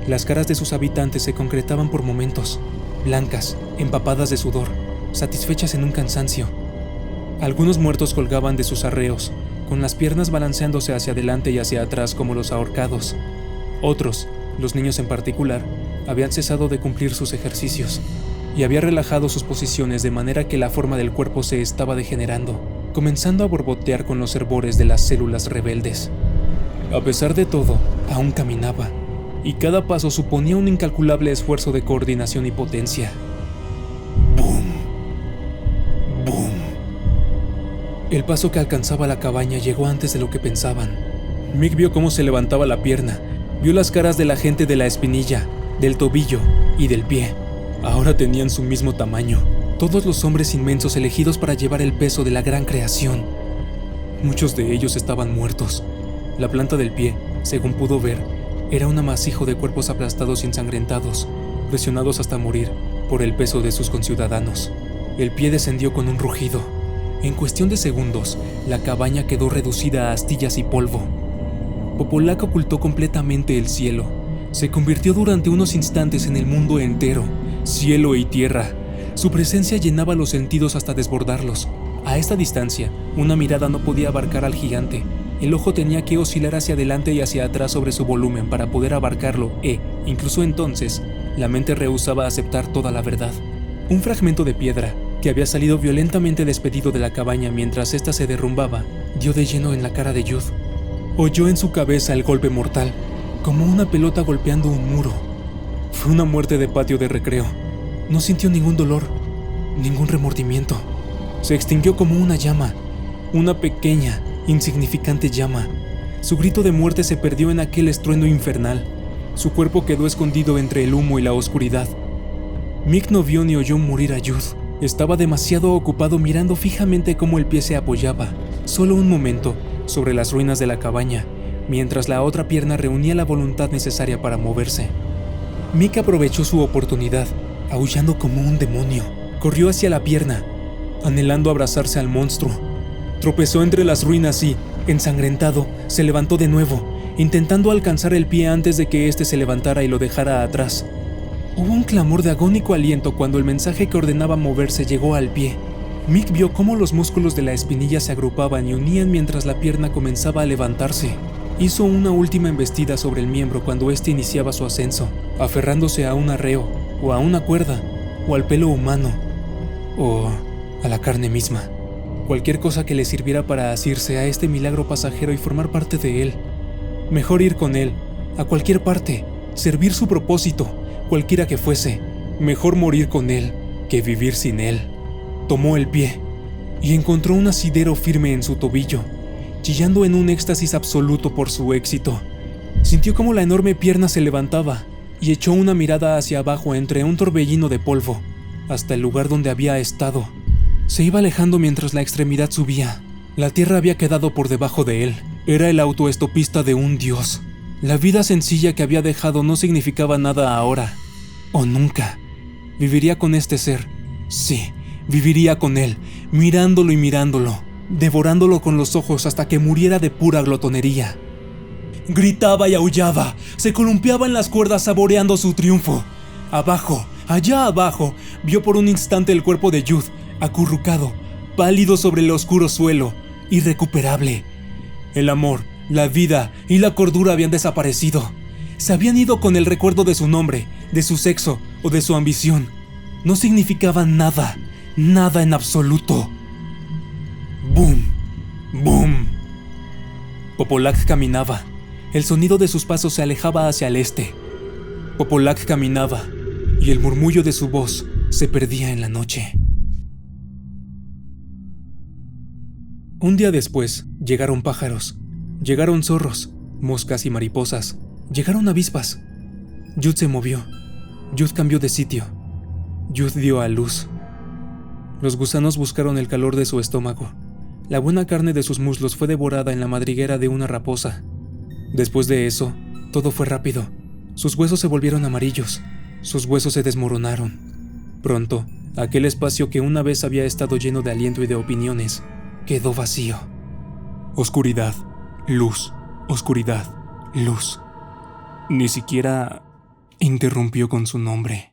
Las caras de sus habitantes se concretaban por momentos, blancas, empapadas de sudor, satisfechas en un cansancio. Algunos muertos colgaban de sus arreos, con las piernas balanceándose hacia adelante y hacia atrás como los ahorcados. Otros, los niños en particular, habían cesado de cumplir sus ejercicios, y había relajado sus posiciones de manera que la forma del cuerpo se estaba degenerando, comenzando a borbotear con los hervores de las células rebeldes. A pesar de todo, aún caminaba, y cada paso suponía un incalculable esfuerzo de coordinación y potencia. ¡Bum! ¡Bum! El paso que alcanzaba la cabaña llegó antes de lo que pensaban. Mick vio cómo se levantaba la pierna, vio las caras de la gente de la espinilla, del tobillo y del pie. Ahora tenían su mismo tamaño, todos los hombres inmensos elegidos para llevar el peso de la gran creación. Muchos de ellos estaban muertos. La planta del pie, según pudo ver, era un amasijo de cuerpos aplastados y ensangrentados, presionados hasta morir por el peso de sus conciudadanos. El pie descendió con un rugido. En cuestión de segundos, la cabaña quedó reducida a astillas y polvo. Popolac ocultó completamente el cielo. Se convirtió durante unos instantes en el mundo entero, cielo y tierra. Su presencia llenaba los sentidos hasta desbordarlos. A esta distancia, una mirada no podía abarcar al gigante. El ojo tenía que oscilar hacia adelante y hacia atrás sobre su volumen para poder abarcarlo incluso entonces, la mente rehusaba aceptar toda la verdad. Un fragmento de piedra, que había salido violentamente despedido de la cabaña mientras ésta se derrumbaba, dio de lleno en la cara de Jude. Oyó en su cabeza el golpe mortal, como una pelota golpeando un muro. Fue una muerte de patio de recreo. No sintió ningún dolor, ningún remordimiento. Se extinguió como una llama, una pequeña, insignificante llama. Su grito de muerte se perdió en aquel estruendo infernal. Su cuerpo quedó escondido entre el humo y la oscuridad. Mick no vio ni oyó morir a Jude. Estaba demasiado ocupado mirando fijamente cómo el pie se apoyaba, solo un momento, sobre las ruinas de la cabaña, mientras la otra pierna reunía la voluntad necesaria para moverse. Mick aprovechó su oportunidad, aullando como un demonio. Corrió hacia la pierna, anhelando abrazarse al monstruo. Tropezó entre las ruinas y, ensangrentado, se levantó de nuevo, intentando alcanzar el pie antes de que éste se levantara y lo dejara atrás. Hubo un clamor de agónico aliento cuando el mensaje que ordenaba moverse llegó al pie. Mick vio cómo los músculos de la espinilla se agrupaban y unían mientras la pierna comenzaba a levantarse. Hizo una última embestida sobre el miembro cuando éste iniciaba su ascenso, aferrándose a un arreo, o a una cuerda, o al pelo humano, o a la carne misma. Cualquier cosa que le sirviera para asirse a este milagro pasajero y formar parte de él. Mejor ir con él, a cualquier parte, servir su propósito, cualquiera que fuese. Mejor morir con él que vivir sin él. Tomó el pie y encontró un asidero firme en su tobillo, chillando en un éxtasis absoluto por su éxito. Sintió como la enorme pierna se levantaba y echó una mirada hacia abajo entre un torbellino de polvo, hasta el lugar donde había estado. Se iba alejando mientras la extremidad subía. La tierra había quedado por debajo de él. Era el autoestopista de un dios. La vida sencilla que había dejado no significaba nada ahora, o nunca. Viviría con este ser. Sí, viviría con él, mirándolo y mirándolo, devorándolo con los ojos hasta que muriera de pura glotonería. Gritaba y aullaba, se columpiaba en las cuerdas saboreando su triunfo. Abajo, allá abajo, vio por un instante el cuerpo de Jude, acurrucado, pálido sobre el oscuro suelo, irrecuperable. El amor, la vida y la cordura habían desaparecido. Se habían ido con el recuerdo de su nombre, de su sexo o de su ambición. No significaban nada, nada en absoluto. ¡Bum! ¡Bum! Popolac caminaba. El sonido de sus pasos se alejaba hacia el este. Popolac caminaba, y el murmullo de su voz se perdía en la noche. Un día después, llegaron pájaros. Llegaron zorros, moscas y mariposas. Llegaron avispas. Jude se movió. Jude cambió de sitio. Jude dio a luz. Los gusanos buscaron el calor de su estómago. La buena carne de sus muslos fue devorada en la madriguera de una raposa. Después de eso, todo fue rápido. Sus huesos se volvieron amarillos. Sus huesos se desmoronaron. Pronto, aquel espacio que una vez había estado lleno de aliento y de opiniones, quedó vacío. Oscuridad, luz, oscuridad, luz. Ni siquiera interrumpió con su nombre.